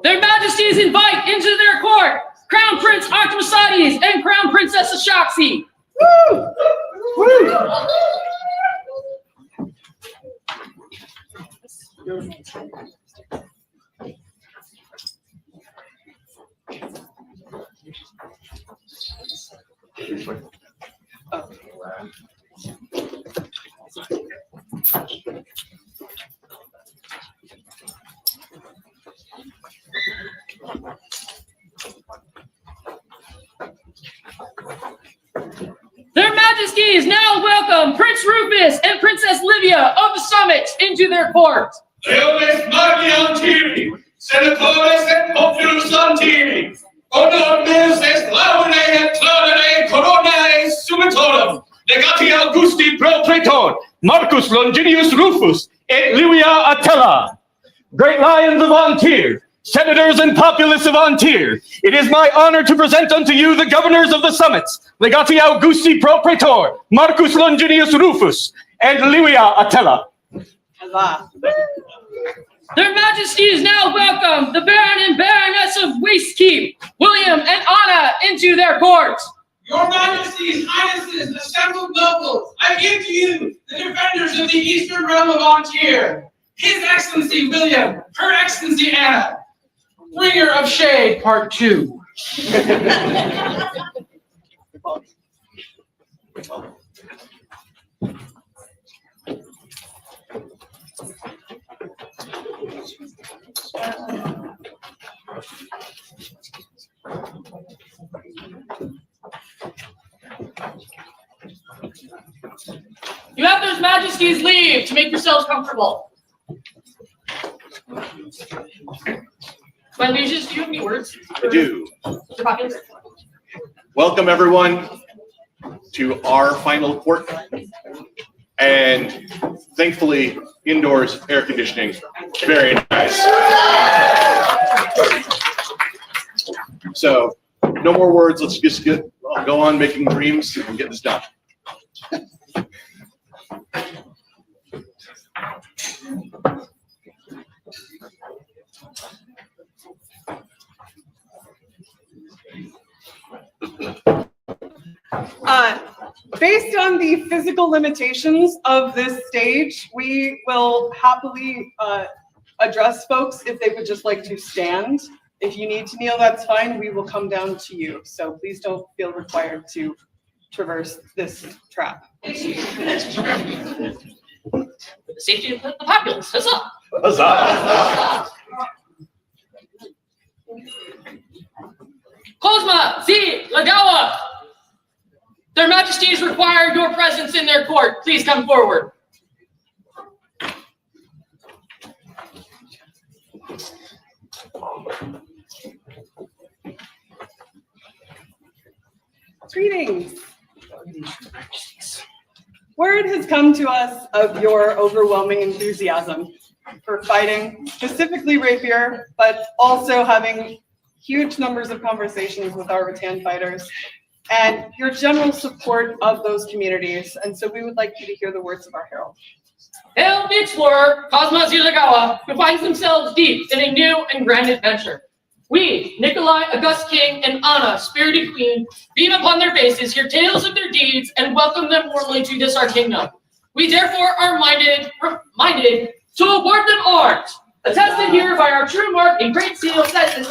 Their Majesties invite into their court Crown Prince Artemisades and Crown Princess Ashoxi. Woo! Woo! Their Majesties now welcome Prince Rufus and Princess Livia of the Summit into their court. Leones Magiantiri, Senatores et Populus Antiri, Honormes est Laune et Claudine Coronae Sumitorum, Legati Augusti Pro Praetor, Marcus Longinius Rufus, et Livia Attila. Great lions of Antir, senators and populace of Antir, it is my honor to present unto you the governors of the summits, Legati Augusti Pro Praetor, Marcus Longinius Rufus, and Livia Attila. Their Majesties now welcome the Baron and Baroness of Wastekeep, William and Anna, into their court. Your Majesties, Highnesses, assembled nobles, I give to you the defenders of the eastern realm of Antir. His Excellency William, Her Excellency Anna, Bringer of Shade, Part 2. You have Their Majesties leave to make yourselves comfortable. My lieges, do you have any words? I do. Welcome everyone to our final court. And thankfully, indoors air conditioning, very nice. So, no more words, let's just go on making dreams and get this done. Based on the physical limitations of this stage, we will happily address folks if they would just like to stand. If you need to kneel, that's fine. We will come down to you. So please don't feel required to traverse this trap. For the safety of the populace, huzzah! Huzzah! Cosma Z. Lagawa, Their Majesties require your presence in their court. Please come forward. Greetings. Word has come to us of your overwhelming enthusiasm for fighting, specifically rapier, but also having huge numbers of conversations with our rattan fighters, and your general support of those communities. And so we would like you to hear the words of our herald. Hail the explorer, Cosma Z. Lagawa, who finds themselves deep in a new and grand adventure. We, Nicolai, August King, and Anna, Spirited Queen, beam upon their faces, hear tales of their deeds, and welcome them warmly to this our kingdom. We therefore are minded to award them arms, attested here by our true mark and great seal set in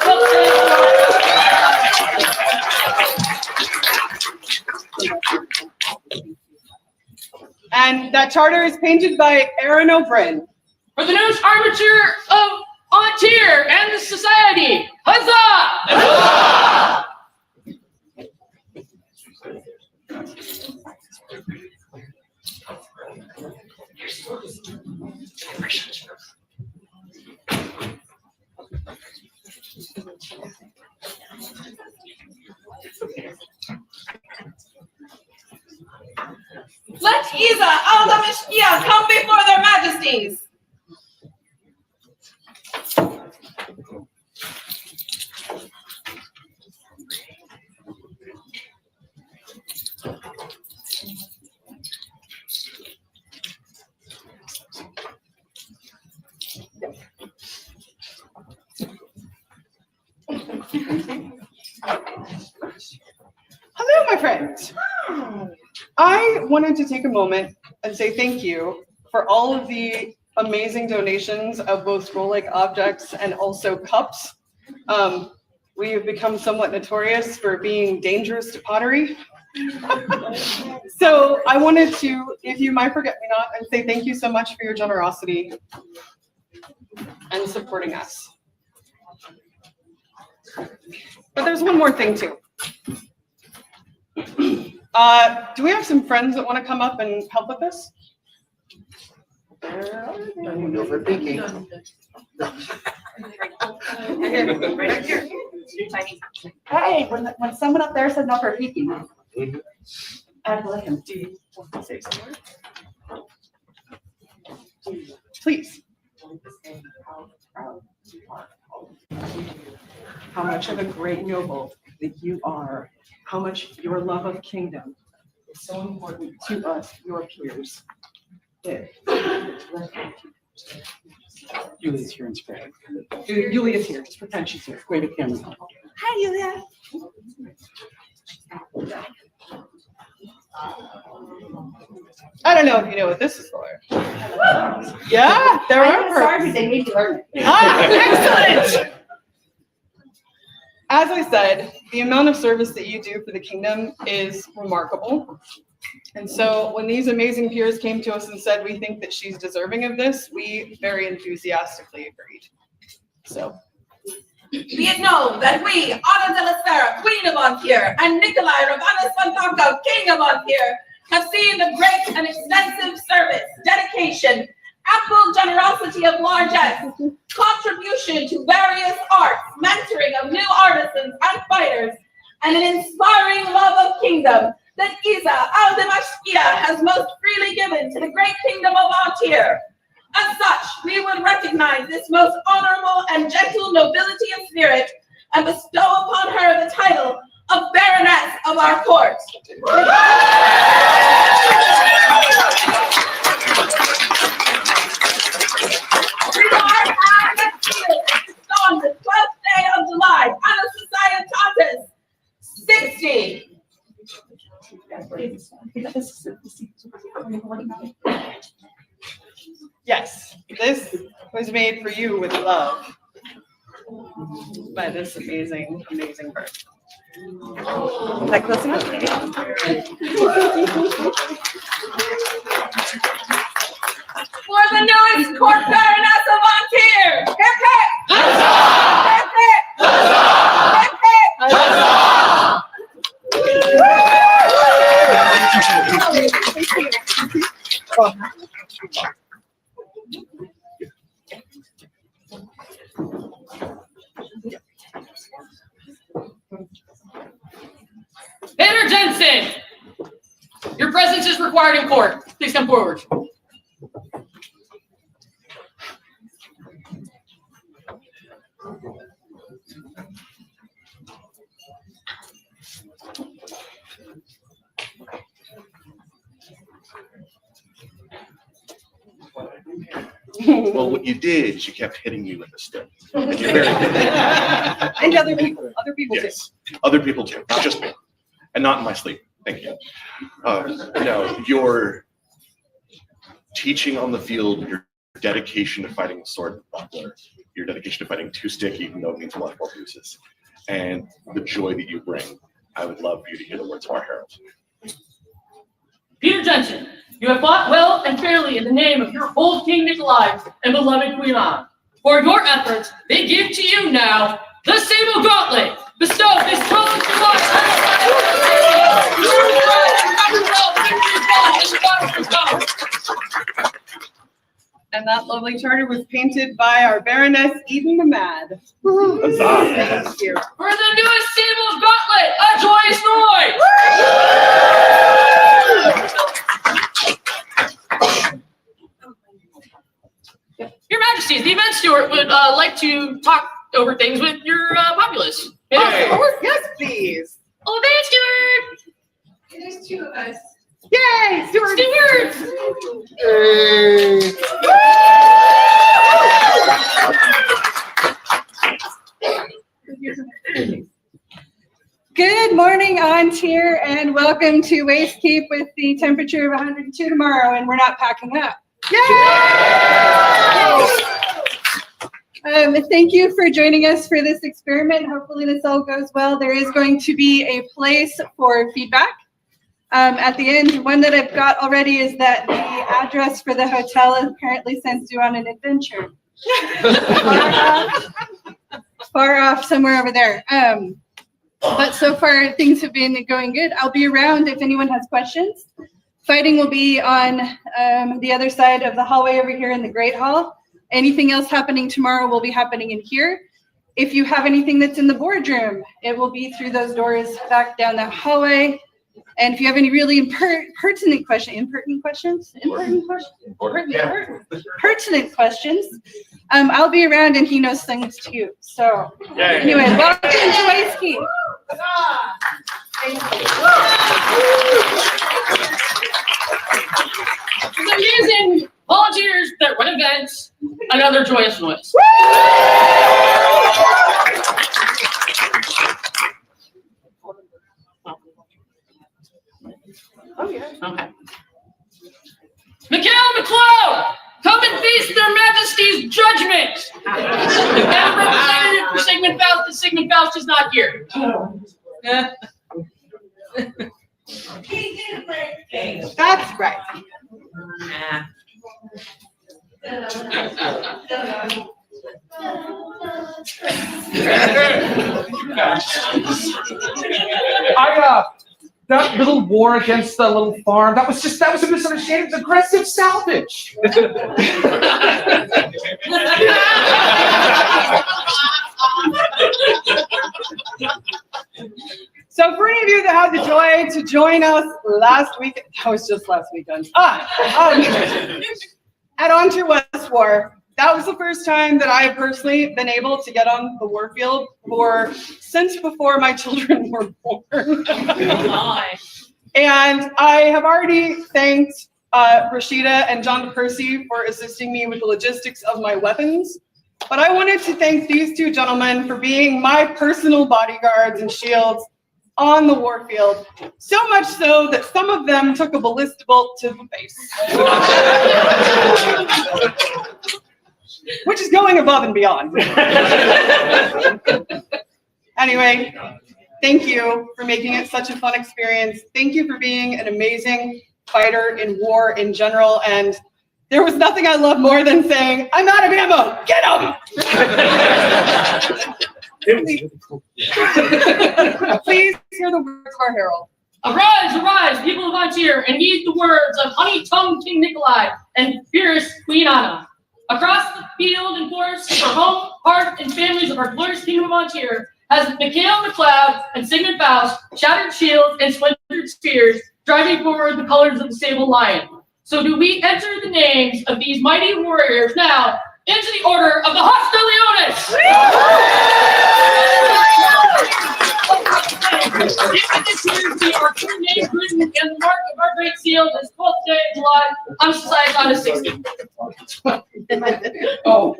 And that charter is painted by Aaron O'Brien. For the newest armature of Antir and the society, huzzah! Huzzah! Let Isa al-Damishkia come before their majesties. Hello, my friends. I wanted to take a moment and say thank you for all of the amazing donations of both scroll-like objects and also cups. We have become somewhat notorious for being dangerous to pottery. So I wanted to give you my forget-me-not and say thank you so much for your generosity and supporting us. But there's one more thing too. Do we have some friends that want to come up and help with this? Overthinking. Hey, when someone up there said no for peeking, I'd let him. Do you want to say something? Please. How much of a great noble that you are, how much your love of kingdom is so important to us, your peers. Julia's here in spirit. Julia's here. Just pretend she's here. Wave at camera. Hi, Julia. I don't know if you know what this is for. Yeah, there are. Sorry, they made you learn it. Excellent. As I said, the amount of service that you do for the kingdom is remarkable. And so when these amazing peers came to us and said, we think that she's deserving of this, we very enthusiastically agreed. So. Be it known that we, Anna de la Sera, Queen of Antier, and Nicolai Ravanus Fantanco, King of Antier, have seen the great and extensive service, dedication, ample generosity of largesse, contribution to various arts, mentoring of new artisans and fighters, and an inspiring love of kingdom that Isa al-Damashkia has most freely given to the great kingdom of Antier. As such, we would recognize this most honorable and gentle nobility of spirit and bestow upon her the title of Baroness of our court. On the 12th day of July, Anna Societatis 60. Yes, this was made for you with love by this amazing, amazing person. Is that close enough? For the newest court baroness of Antier. Hip hip! Hip hip! Hannah Jensen, your presence is required in court. Please come forward. Well, what you did is you kept hitting me with a stick. And you're very good. And other people too. Yes, other people too, not just me. And not in my sleep. Thank you. No, your teaching on the field, your dedication to fighting the sword and buckler, your dedication to fighting two-stick, even though it means a lot more uses, and the joy that you bring. I would love for you to hear the words of our herald. Peter Jensen, you have fought well and fairly in the name of your old King Nicolai and beloved Queen Anna. For your efforts, they give to you now the sable gauntlet. Bestow this throne to And that lovely charter was painted by our Baroness Eden the Mad. Huzzah. Thank you. For the newest sable gauntlet, a joyous noise. Your Majesties, the event steward would like to talk over things with your populace. Yes, please. Oh, event steward! There's two of us. Yay, Stuart. Good morning, on tier, and welcome to Waste Keep with the temperature of 102 tomorrow, and we're not packing up. Yay! Thank you for joining us for this experiment. Hopefully this all goes well. There is going to be a place for feedback. At the end, one that I've got already is that the address for the hotel apparently sends you on an adventure. Far off somewhere over there. But so far things have been going good. I'll be around if anyone has questions. Fighting will be on the other side of the hallway over here in the Great Hall. Anything else happening tomorrow will be happening in here. If you have anything that's in the boardroom, it will be through those doors back down that hallway. And if you have any really pertinent questions, I'll be around and he knows things too. So anyway, welcome to Waste Keep. So using volunteers that run events, another joyous noise. Oh yeah. Okay. Mikhail McLeod, come and face their majesty's judgment. And a representative for Sigmund Faust, and Sigmund Faust is not here. That's right. That little war against the little farm, that was a misunderstanding. It was aggressive salvage. So for any of you that had the joy to join us last week, that was just last weekend. At On to West War, that was the first time that I have personally been able to get on the war field since before my children were born. And I have already thanked Rashida and John DePercy for assisting me with the logistics of my weapons. But I wanted to thank these two gentlemen for being my personal bodyguards and shields on the war field, so much so that some of them took a ballista bolt to the face. Which is going above and beyond. Anyway, thank you for making it such a fun experience. Thank you for being an amazing fighter in war in general. And there was nothing I love more than saying, I'm out of ammo, get them! Please hear the words of our herald. Arise, arise, people of Antir, and heed the words of honey-tongued King Nicolai and fierce Queen Anna. Across the field and forest, for home, heart, and families of our glorious kingdom of Antir, as Mikhail McLeod and Sigmund Faust, shattered shields and splintered spears, driving forward the colors of the sable lion. So do we enter the names of these mighty warriors now into the order of the Hostia Leonis. Our true names written and the mark of our great seal is 12th day of July, unsociety on the 16th. Oh.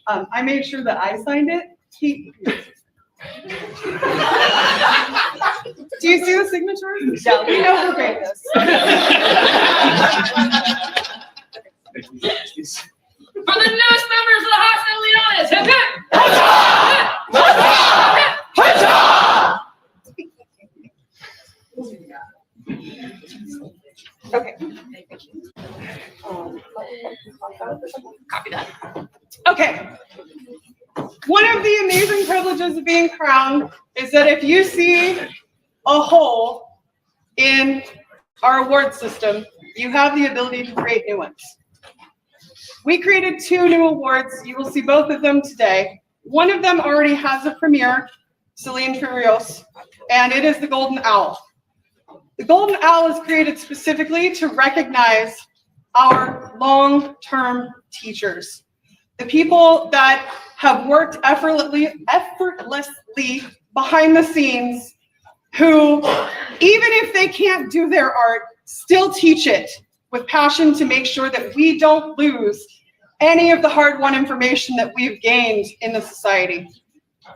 I made sure that I signed it. Do you see the signatures? Yeah, we know who made this. For the newest members of the Hostia Leonis, hip hip! Okay. Copy that. Okay. One of the amazing privileges of being crowned is that if you see a hole in our award system, you have the ability to create new ones. We created 2 new awards. You will see both of them today. One of them already has a premiere, Celine Furios, and it is the Golden Owl. The Golden Owl is created specifically to recognize our long-term teachers, the people that have worked effortlessly behind the scenes, who, even if they can't do their art, still teach it with passion to make sure that we don't lose any of the hard-won information that we've gained in the society.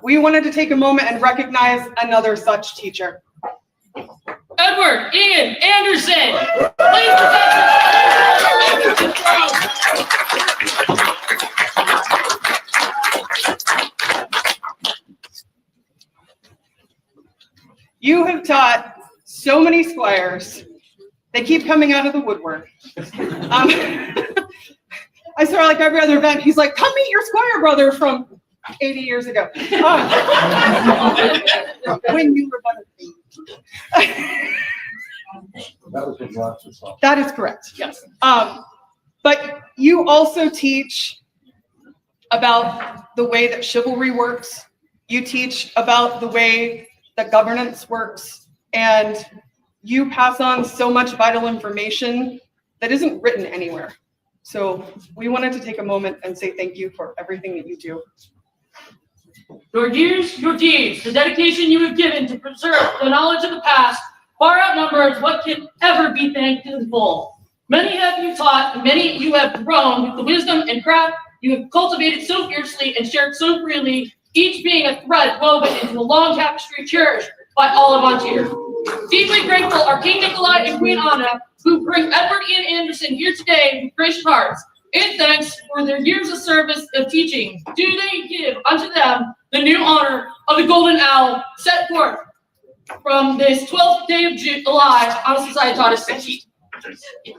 We wanted to take a moment and recognize another such teacher. Edward Ian Anderson, please You have taught so many squires. They keep coming out of the woodwork. I swear, like every other event, he's like, come meet your squire brother from 80 years ago. When you were one of them. That is correct, yes. But you also teach about the way that chivalry works. You teach about the way that governance works. And you pass on so much vital information that isn't written anywhere. So we wanted to take a moment and say thank you for everything that you do. Your years, your deeds, the dedication you have given to preserve the knowledge of the past far outnumbers what can ever be thanked in full. Many have you taught, and many you have grown with the wisdom and craft you have cultivated so fiercely and shared so freely, each being a thread woven into the long tapestry cherished by all of Ontario. Deeply grateful are King Nicolai and Queen Anna, who bring Edward Ian Anderson here today with gracious hearts. In thanks for their years of service of teaching, do they give unto them the new honor of the Golden Owl set forth from this 12th day of July on Societatis 60.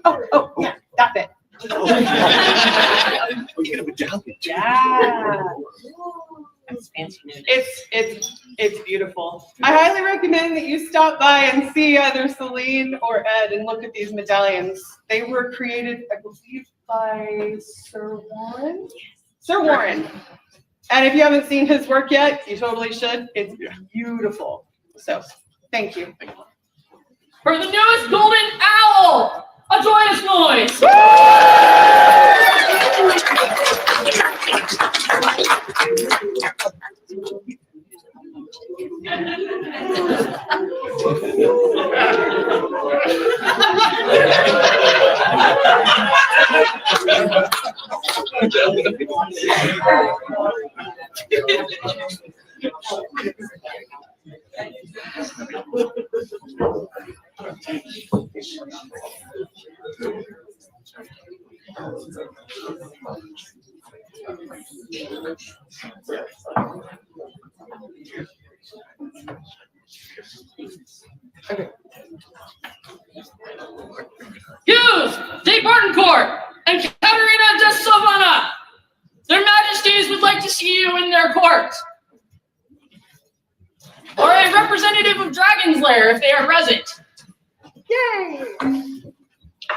Oh, yeah, that bit. Oh, you get a medallion. Yeah. That's fancy news. It's beautiful. I highly recommend that you stop by and see either Celine or Ed and look at these medallions. They were created, I believe, by Sir Warren? Sir Warren. And if you haven't seen his work yet, you totally should. It's beautiful. So, thank you. For the newest Golden Owl, a joyous noise. Hughes, de Bartoncourt, and Katerina de Savannah. Their Majesties would like to see you in their court. Or a representative of Dragon's Lair if they are present. Yay!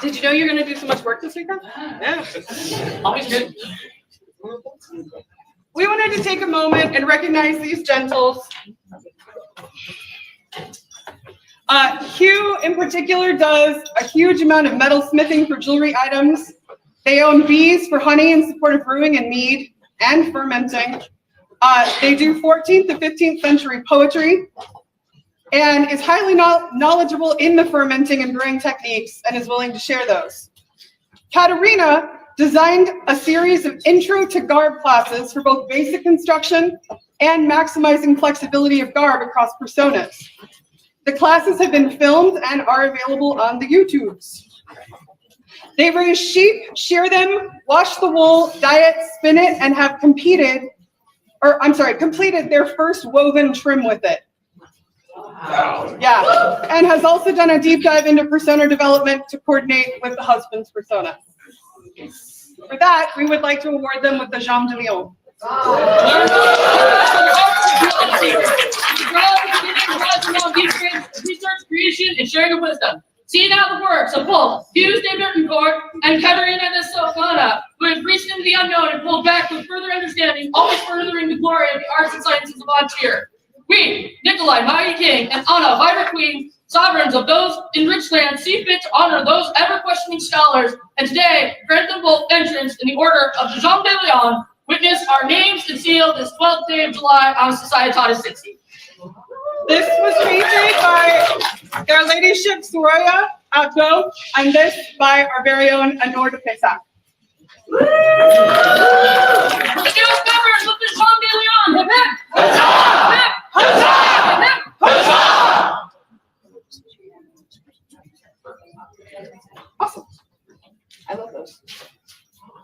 Did you know you're going to do so much work this weekend? Yeah. Always good. We wanted to take a moment and recognize these gentles. Hugh, in particular, does a huge amount of metal smithing for jewelry items. They own bees for honey in support of brewing and mead and fermenting. They do 14th to 15th century poetry and is highly knowledgeable in the fermenting and brewing techniques and is willing to share those. Katerina designed a series of intro to garb classes for both basic construction and maximizing flexibility of garb across personas. The classes have been filmed and are available on the YouTubes. They raise sheep, shear them, wash the wool, dye it, spin it, and have completed their first woven trim with it. Wow. Yeah, and has also done a deep dive into persona development to coordinate with the husband's persona. For that, we would like to award them with the Jean de Lion. Research, creation, and sharing of wisdom. Seeing out the works of both Hughes de Bartoncourt and Katerina de Savannah, who have reached into the unknown and pulled back with further understanding, always furthering the glory of the arts and sciences of Ontario. We, Nicolai, mighty king, and Anna, vibrant queen, sovereigns of those enriched lands, see fit to honor those ever-questioning scholars, and today grant them both entrance in the order of the Jean de Lion. Witness our names and seal this 12th day of July on Societatis 60. This was painted by Their Ladyship Soraya Abdo, and this by our very own Anor de Pessac. The newest members of the Jean de Leon. Hip hip. Hip hip. Awesome. I love those.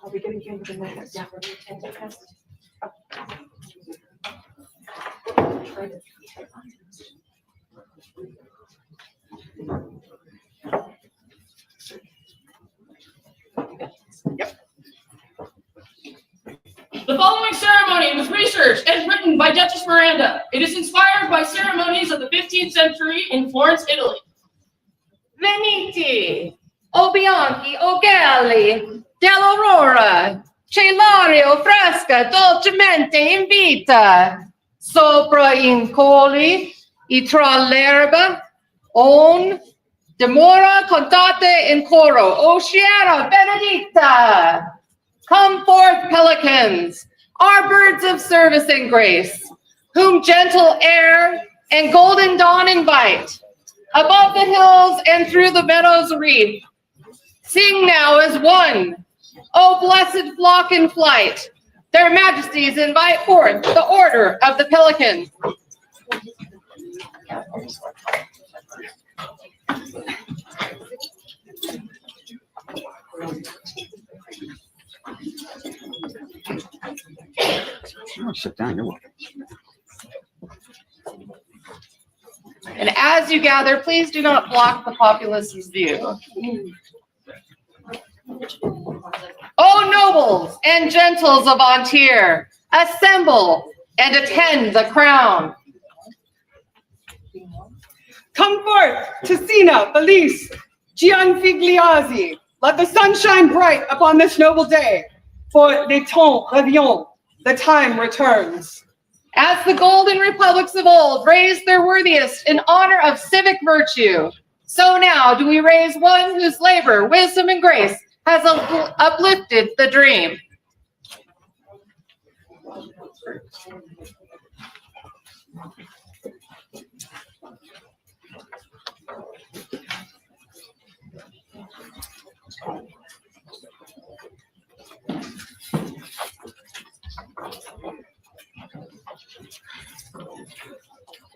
Are we getting candy in there? Yeah. The following ceremony was researched and written by Duchess Miranda. It is inspired by ceremonies of the 15th century in Florence, Italy. Venite, o bianchi, o galli, dell'aurora, celario fresca, dolcemente in vita, sopra in coli, e tra l'erba, on, dimora cantate in coro, o sierra benedicta. Come forth, pelicans, our birds of service and grace, whom gentle air and golden dawn invite. Above the hills and through the meadows wreath, sing now as one, O blessed flock in flight. Their majesties invite forth the order of the pelican. Sit down, you're welcome. And as you gather, please do not block the populace's view. O nobles and gentles of Antir, assemble and attend the crown. Come forth, Tessina, Felice, Gianfigliazzi. Let the sun shine bright upon this noble day, for le temps revient, the time returns. As the golden republics of old raised their worthiest in honor of civic virtue, so now do we raise one whose labor, wisdom, and grace has uplifted the dream.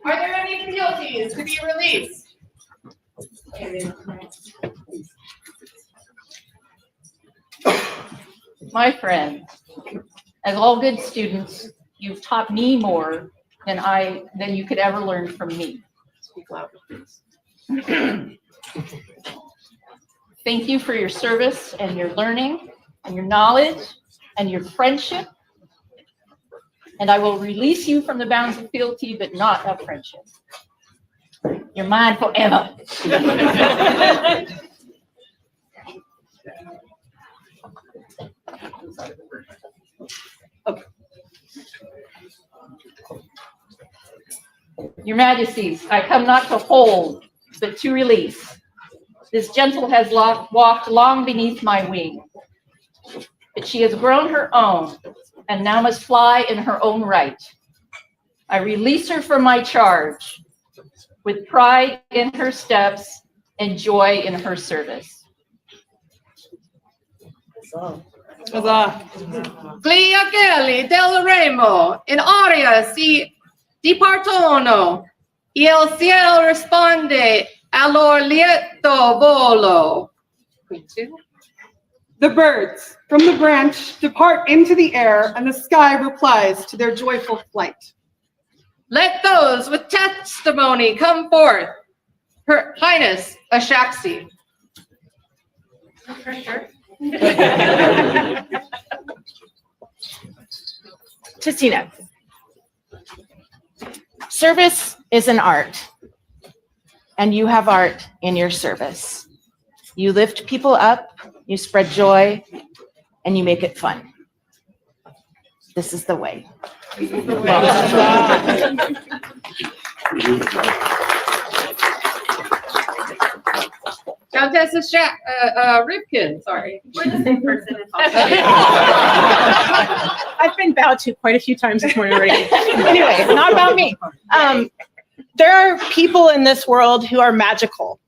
Are there any fealties to be released? My friend, as all good students, you've taught me more than you could ever learn from me. Speak louder, please. Thank you for your service and your learning and your knowledge and your friendship. And I will release you from the bounds of fealty, but not of friendship. You're mine forever. Okay. Your Majesties, I come not to hold, but to release. This gentle has walked long beneath my wing, but she has grown her own, and now must fly in her own right. I release her from my charge, with pride in her steps and joy in her service. Huzzah. Gli angeli del remo in aria si dipartono, e il cielo risponde al loro lieto volo. The birds from the branch depart into the air, and the sky replies to their joyful flight. Let those with testimony come forth. Her Highness Ashaxi. Tessina, service is an art, and you have art in your service. You lift people up, you spread joy, and you make it fun. This is the way. Countess Ripkin, sorry. We're the same person. I've been bowed to quite a few times this morning already. Anyway, not about me. There are people in this world who are magical.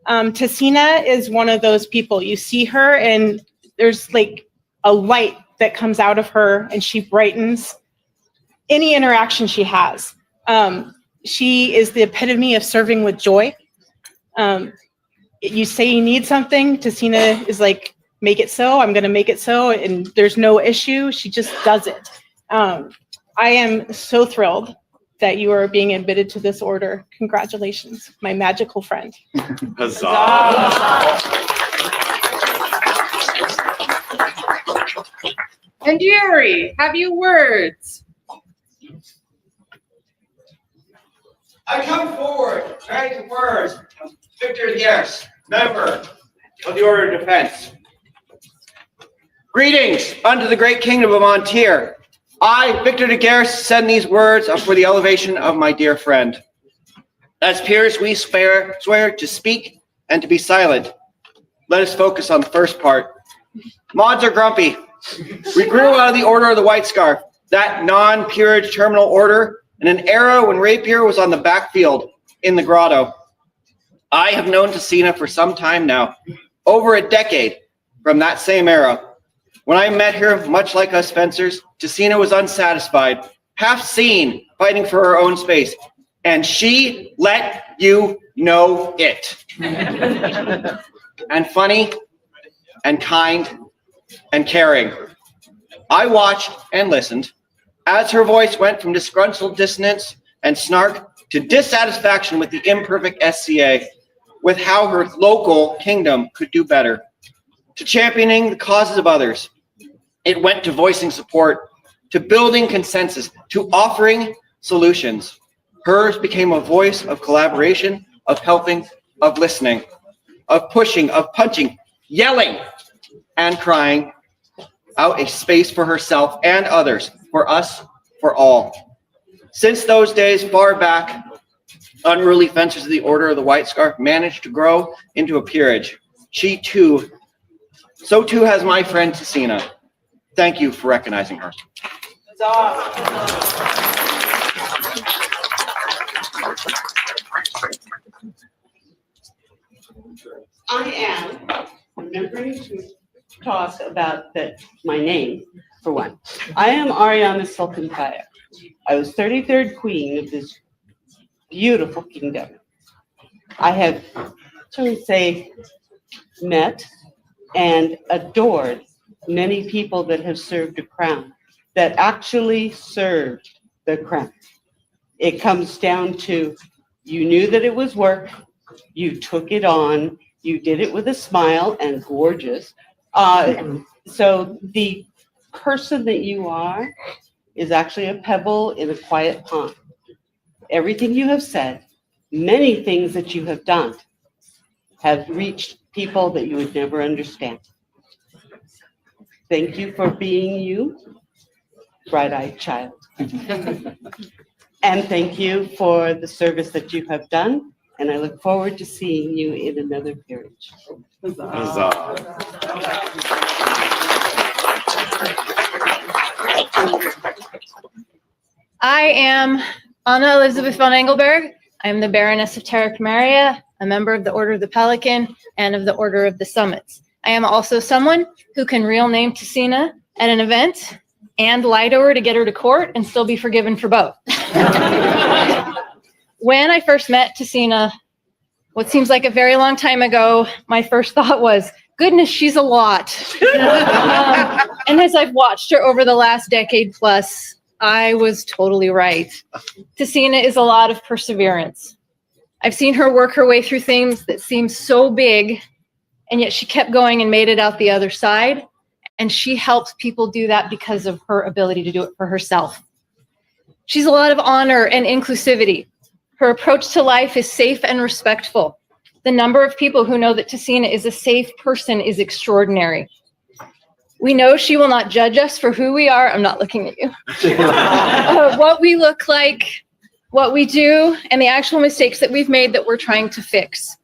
Tessina is one of those people. You see her and there's like a light that comes out of her, and she brightens any interaction she has. She is the epitome of serving with joy. You say you need something, Tessina is like, make it so, I'm gonna make it so, and there's no issue, she just does it. I am so thrilled that you are being admitted to this order. Congratulations, my magical friend. Huzzah. And Jerry, have you words? I come forward, bearing the words of Victor Yes, member of the Order of Defense. Greetings unto the great kingdom of Montier. I, Victor de Guerre, send these words for the elevation of my dear friend. As peers, we swear to speak and to be silent. Let us focus on the first part. Mods are grumpy. We grew out of the Order of the White Scarf, that non-peerage terminal order, in an era when rapier was on the backfield in the grotto. I have known Tessina for some time now, over a decade from that same era. When I met her, much like us fencers, Tessina was unsatisfied, half seen, fighting for her own space, and she let you know it. And funny, and kind, and caring. I watched and listened as her voice went from disgruntled dissonance and snark to dissatisfaction with the imperfect SCA, with how her local kingdom could do better, to championing the causes of others. It went to voicing support, to building consensus, to offering solutions. Hers became a voice of collaboration, of helping, of listening, of pushing, of punching, yelling, and crying out a space for herself and others, for us, for all. Since those days far back, unruly fencers of the Order of the White Scarf managed to grow into a peerage. She too, so too has my friend Tessina. Thank you for recognizing her. I am remembering to talk about my name, for one. I am Ariana Sultankaya. I was 33rd queen of this beautiful kingdom. I have, shall we say, met and adored many people that have served a crown, that actually served the crown. It comes down to, you knew that it was work, you took it on, you did it with a smile and gorgeous. So the person that you are is actually a pebble in a quiet pond. Everything you have said, many things that you have done, have reached people that you would never understand. Thank you for being you, bright-eyed child. And thank you for the service that you have done, and I look forward to seeing you in another peerage. I am Anna Elizabeth von Engelberg. I am the Baroness of Terra Camaria, a member of the Order of the Pelican and of the Order of the Summits. I am also someone who can real name Tessina at an event and lie to her to get her to court and still be forgiven for both. When I first met Tessina, what seems like a very long time ago, my first thought was, goodness, she's a lot. And as I've watched her over the last decade plus, I was totally right. Tessina is a lot of perseverance. I've seen her work her way through things that seem so big, and yet she kept going and made it out the other side. And she helps people do that because of her ability to do it for herself. She's a lot of honor and inclusivity. Her approach to life is safe and respectful. The number of people who know that Tessina is a safe person is extraordinary. We know she will not judge us for who we are. I'm not looking at you. What we look like, what we do, and the actual mistakes that we've made that we're trying to fix.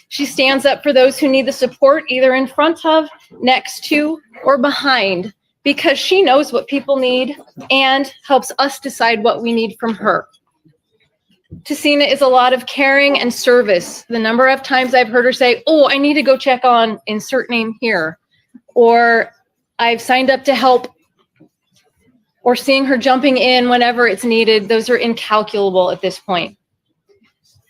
She stands up for those who need the support, either in front of, next to, or behind, because she knows what people need and helps us decide what we need from her. Tessina is a lot of caring and service. The number of times I've heard her say, oh, I need to go check on insert name here. Or I've signed up to help, or seeing her jumping in whenever it's needed. Those are incalculable at this point.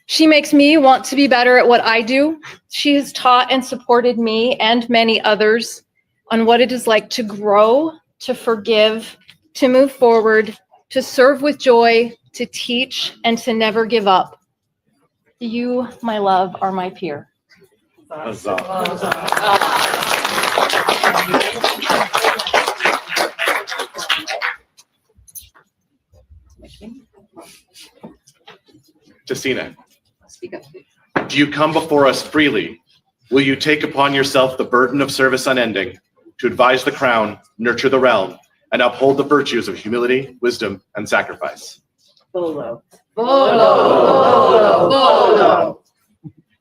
She makes me want to be better at what I do. She has taught and supported me and many others on what it is like to grow, to forgive, to move forward, to serve with joy, to teach, and to never give up. You, my love, are my peer. Tessina, Speak up. do you come before us freely? Will you take upon yourself the burden of service unending, to advise the crown, nurture the realm, and uphold the virtues of humility, wisdom, and sacrifice? Bolo. Volo.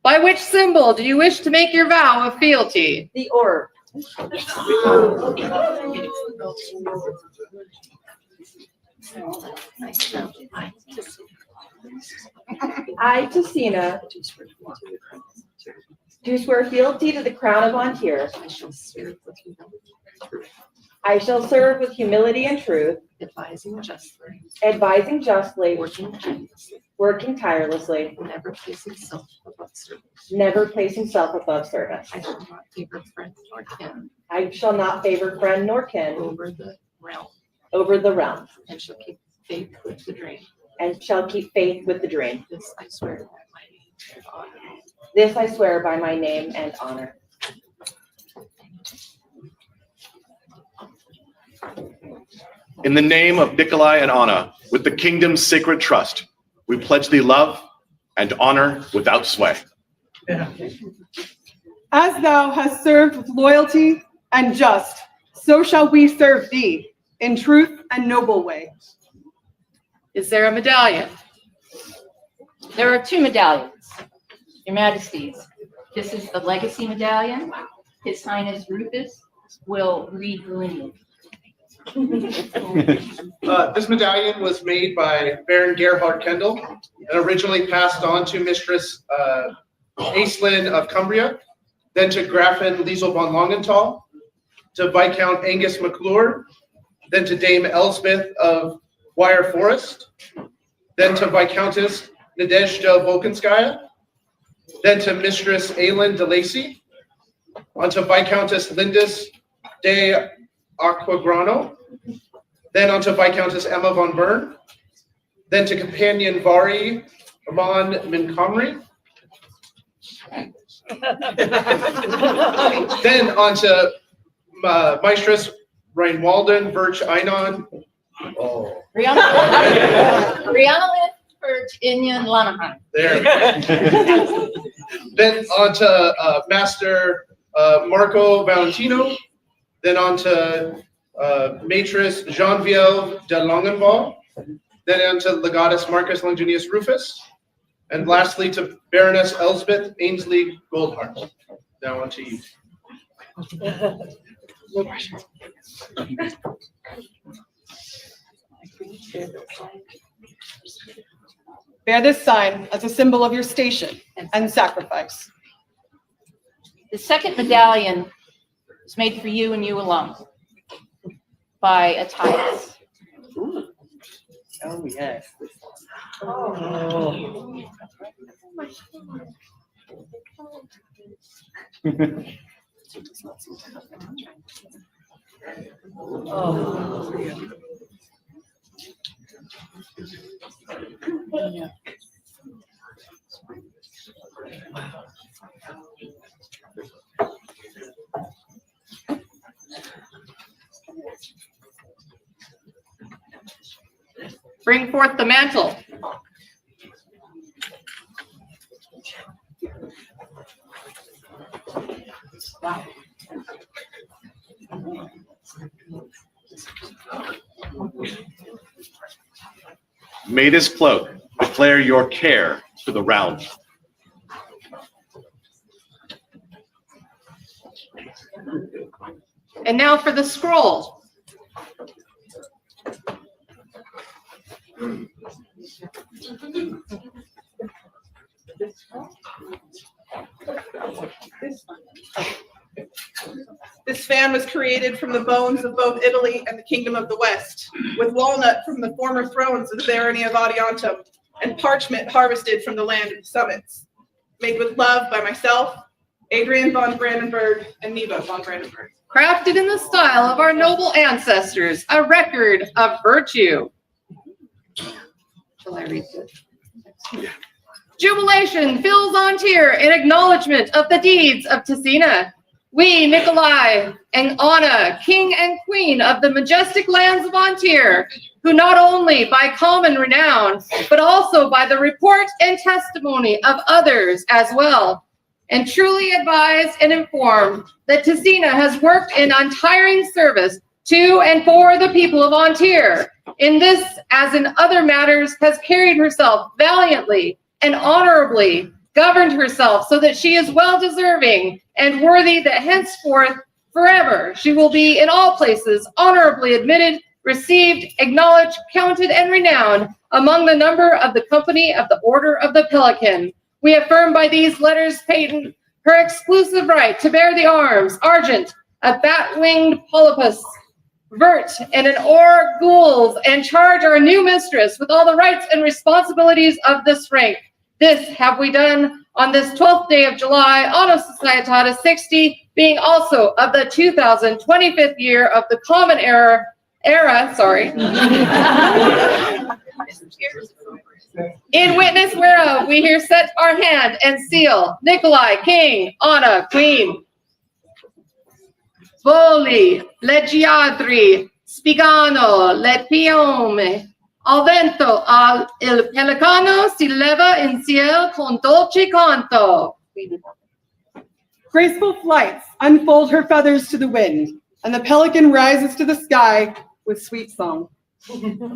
By which symbol do you wish to make your vow of fealty? The orb. I, Tessina, do swear fealty to the crown of Antir. I shall serve with humility and truth, Advising justly, working tirelessly, never placing self above service. never placing self above service. I shall not favor friend nor kin I shall not favor friend nor kin over the realm, over the realm, and shall keep faith with the dream. and shall keep faith with the dream. This I swear by my name and honor. This I swear by my name and honor. In the name of Nicolai and Anna, with the kingdom's sacred trust, we pledge thee love and honor without sway. As thou hast served with loyalty and just, so shall we serve thee in truth and noble way. Is there a medallion? There are 2 medallions, Your Majesties. This is the legacy medallion. His Highness Rufus will read the lineage. This medallion was made by Baron Gerhard Kendall and originally passed on to Mistress Aislinn of Cumbria, then to Grafin Liesel von Langenthal, to Viscount Angus McClure, then to Dame Elsbeth of Wire Forest, then to Viscountess Nadezhda Volkanskaya, then to Mistress Aylin de Lacy, onto Viscountess Lindis de Aquagrano, then onto Viscountess Emma von Bern, then to Companion Vari von Montgomery, then onto Maestress Reinwalden Birch Einon. Oh, Rihanna Birch Inyan Lanahan. there. Then onto Master Marco Valentino, then onto Matress Jean-Viel de Langenval, then onto Legatus Marcus Longinus Rufus, and lastly to Baroness Elsbeth Ainsley Goldhart. Now onto you. No pressure. Bear this sign as a symbol of your station and sacrifice. The second medallion is made for you and you alone by Attias. Oh, yes. Bring forth the mantle. May this cloak declare your care to the realm. And now for the scroll. This This fan was created from the bones of both Italy and the Kingdom of the West, with walnut from the former thrones of the barony of Adiantum, and parchment harvested from the land of the summits. Made with love by myself, Adrian von Brandenburg, and Neva von Brandenburg. Crafted in the style of our noble ancestors, a record of virtue. Shall I read this? Jubilation fills Antir in acknowledgement of the deeds of Tessina. We, Nicolai and Anna, king and queen of the majestic lands of Antir, who not only by common renown, but also by the report and testimony of others as well, and truly advise and inform that Tessina has worked in untiring service to and for the people of Antir. In this, as in other matters, has carried herself valiantly and honorably, governed herself so that she is well deserving and worthy that henceforth forever she will be in all places honorably admitted, received, acknowledged, counted, and renowned among the number of the company of the Order of the Pelican. We affirm by these letters patent her exclusive right to bear the arms, argent, a bat-winged polypus, vert, and an oar gules, and charge our new mistress with all the rights and responsibilities of this rank. This have we done on this 12th day of July, Anno Societatis 60, being also of the 2025th year of the Common Era, In witness whereof we here set our hand and seal, Nicolai, King, Anna, Queen. Voli, leggiadri, spigano, le piome. Al vento, il pelicano si leva in cielo con dolce canto. Graceful flights unfold her feathers to the wind, and the pelican rises to the sky with sweet song.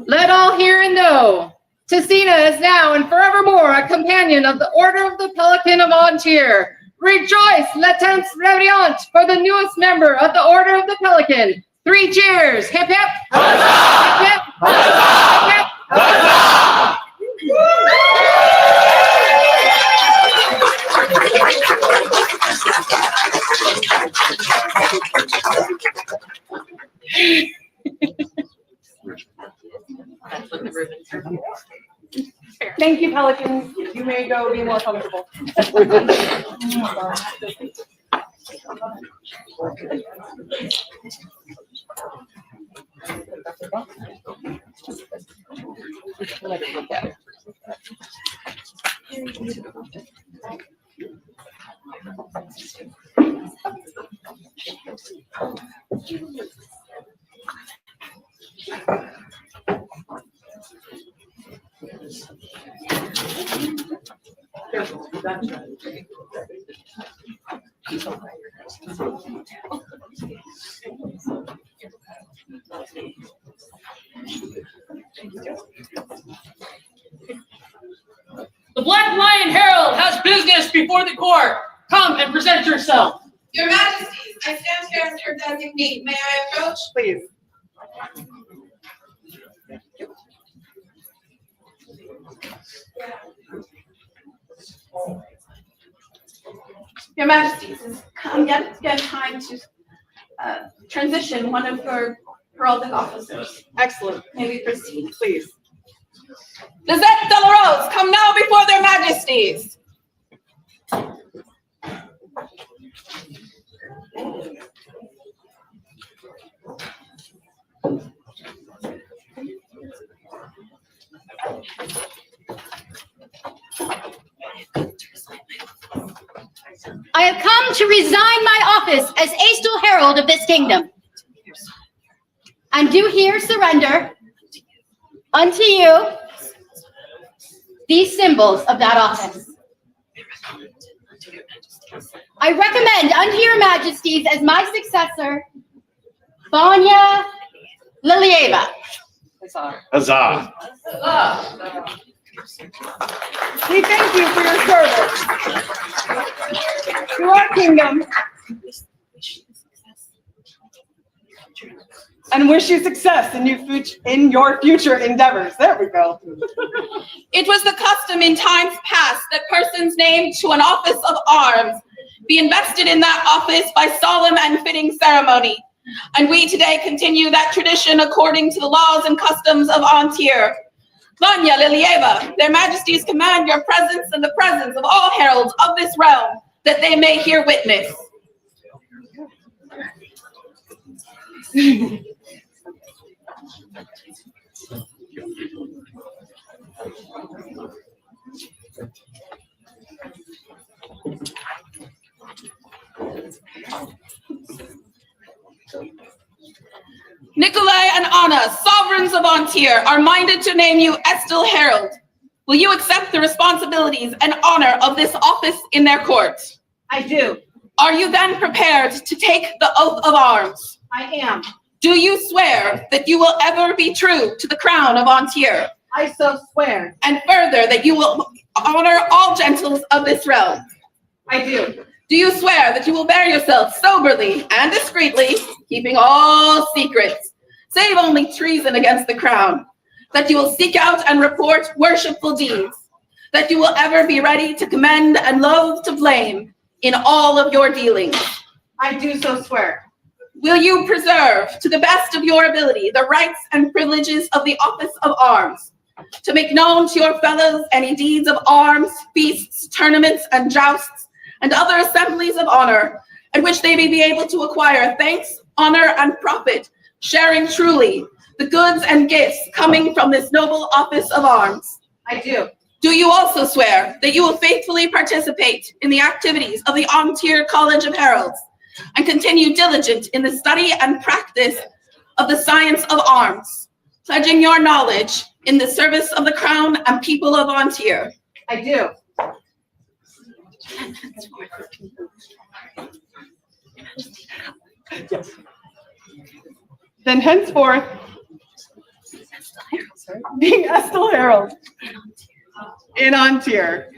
Let all hear and know, Tessina is now and forevermore a companion of the Order of the Pelican of Antir. Rejoice, latens reverient, for the newest member of the Order of the Pelican. 3 cheers! Hip hip! Hip hip! Hip hip! Thank you, pelicans. You may go be more comfortable. The Black Lion Herald has business before the court. Come and present yourself. Your Majesties, I stand here as your designee. May I approach? Please. Your Majesties, it's come yet again time to transition one of your heraldic officers. Excellent. May we proceed? Please. Lizette Delarose, come now before their Majesties. I have come to resign my office as Aestel Herald of this kingdom, and do here surrender unto you these symbols of that office. I recommend unto your Majesties as my successor, Vanya Lilieva. Huzzah. We thank you for your service to our kingdom and wish you success in your future endeavors. There we go. It was the custom in times past that persons named to an office of arms be invested in that office by solemn and fitting ceremony. And we today continue that tradition according to the laws and customs of Antir. Vanya Lilieva, their majesties command your presence and the presence of all heralds of this realm, that they may hear witness. Nicolai and Anna, sovereigns of Antir, are minded to name you Estill Herald. Will you accept the responsibilities and honor of this office in their court? I do. Are you then prepared to take the oath of arms? I am. Do you swear that you will ever be true to the crown of Antir? I so swear. And further, that you will honor all gentles of this realm? I do. Do you swear that you will bear yourself soberly and discreetly, keeping all secrets, save only treason against the crown? That you will seek out and report worshipful deeds? That you will ever be ready to commend and loath to blame in all of your dealings? I do so swear. Will you preserve, to the best of your ability, the rights and privileges of the office of arms? To make known to your fellows any deeds of arms, feasts, tournaments, and jousts, and other assemblies of honor, at which they may be able to acquire thanks, honor, and profit, sharing truly the goods and gifts coming from this noble office of arms? I do. Do you also swear that you will faithfully participate in the activities of the Antir College of Heralds and continue diligent in the study and practice of the science of arms, pledging your knowledge in the service of the crown and people of Antir? I do. Yes. Then henceforth, being Estill Herald in Antir,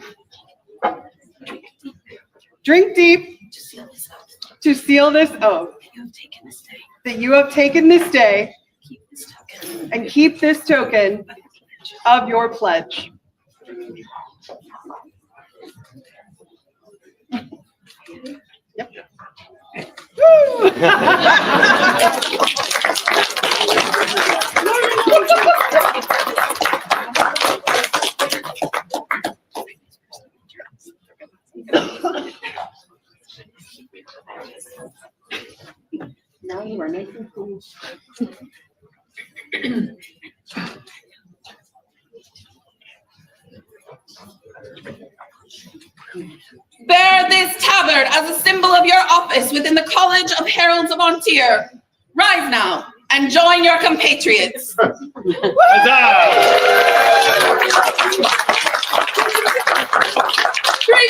drink deep to seal this oath that you have taken this day and keep this token of your pledge. Yep. Woo! Now you are making food. Bear this tabard as a symbol of your office within the College of Heralds of Antir. Rise now and join your compatriots. Three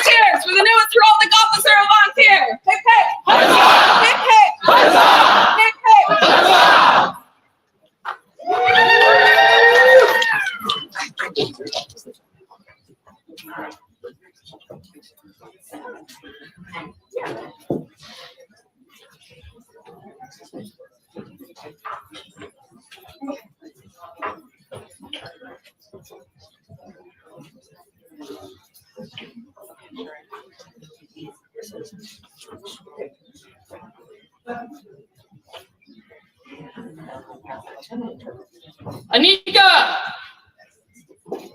cheers for the newest heraldic officer of Antir. Hip hip! Hip hip! Hip hip! Anika!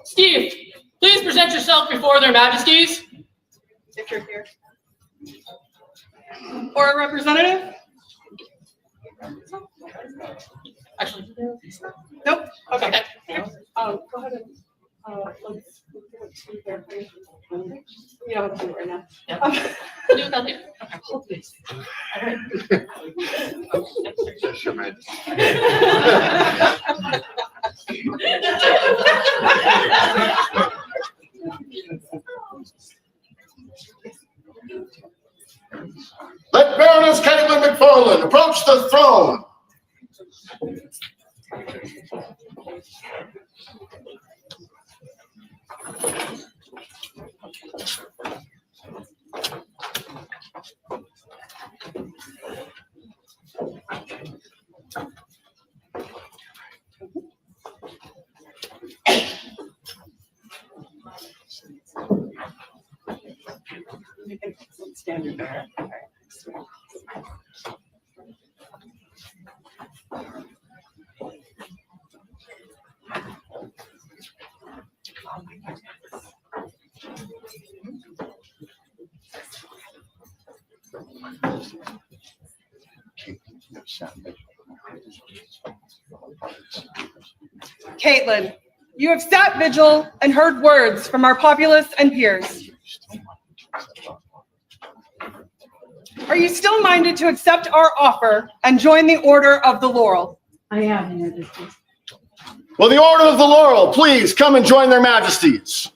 Steve, please present yourself before their majesties. If you're here. Or a representative? Actually, Nope. Okay. Go ahead and, let's give it to their, you don't have to do it right now. yeah. Do it down here. Okay. All right. Let Baroness Caitlin McFarland approach the throne. Stand Caitlin, you have sat vigil and heard words from our populace and peers. Are you still minded to accept our offer and join the Order of the Laurel? I am, Your Majesty. Will the Order of the Laurel please come and join their majesties?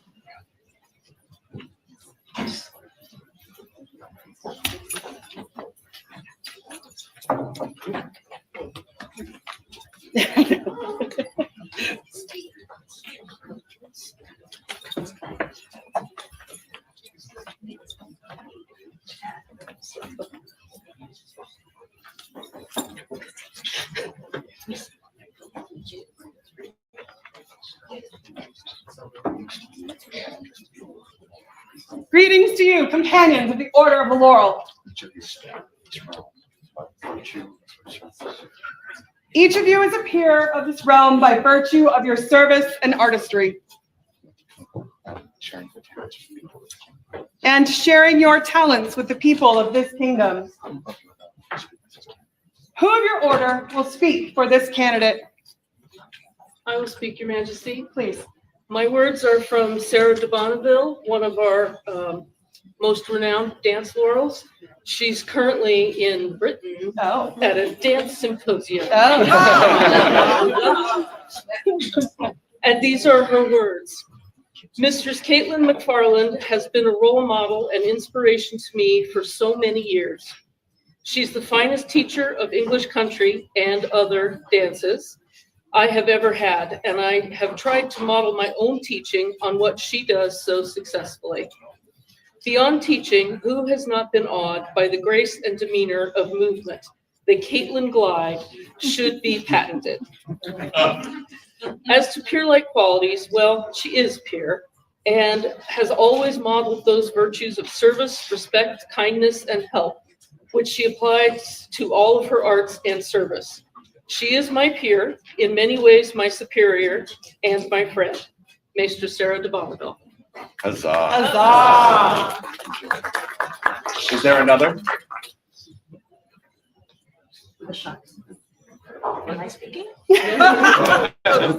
Greetings to you, companions of the Order of the Laurel. Each of you is a peer of this realm by virtue of your service and artistry, and sharing your talents with the people of this kingdom. Who of your order will speak for this candidate? I will speak, Your Majesty. Please. My words are from Sarah de Bonneville, one of our most renowned dance laurels. She's currently in Britain at a dance symposium. And these are her words. Mistress Caitlin McFarland has been a role model and inspiration to me for so many years. She's the finest teacher of English country and other dances I have ever had, and I have tried to model my own teaching on what she does so successfully. Beyond teaching, who has not been awed by the grace and demeanor of movement? The Caitlin Glide should be patented. As to peer-like qualities, well, she is peer and has always modeled those virtues of service, respect, kindness, and help, which she applies to all of her arts and service. She is my peer, in many ways my superior, and my friend, Maester Sarah de Bonneville. Huzzah. Huzzah! Is there another? Am I speaking? I'm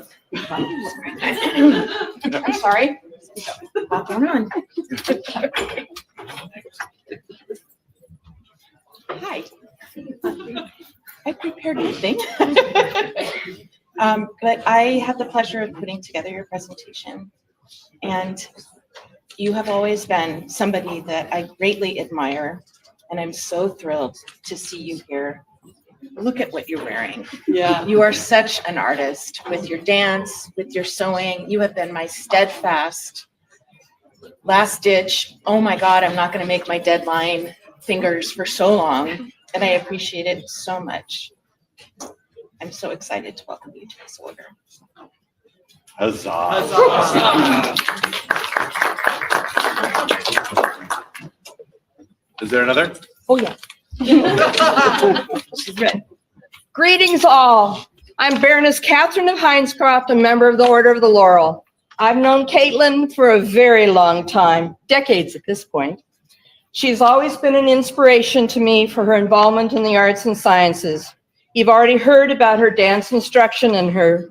sorry. What's going on? Hi. I prepared nothing. But I had the pleasure of putting together your presentation. And you have always been somebody that I greatly admire. And I'm so thrilled to see you here. Look at what you're wearing. Yeah. You are such an artist with your dance, with your sewing. You have been my steadfast last ditch. Oh my God, I'm not going to make my deadline fingers for so long. And I appreciate it so much. I'm so excited to welcome you to this order. Huzzah. Is there another? Oh, yeah. Greetings all. I'm Baroness Catherine of Hinescroft, a member of the Order of the Laurel. I've known Caitlin for a very long time, decades at this point. She's always been an inspiration to me for her involvement in the arts and sciences. You've already heard about her dance instruction and her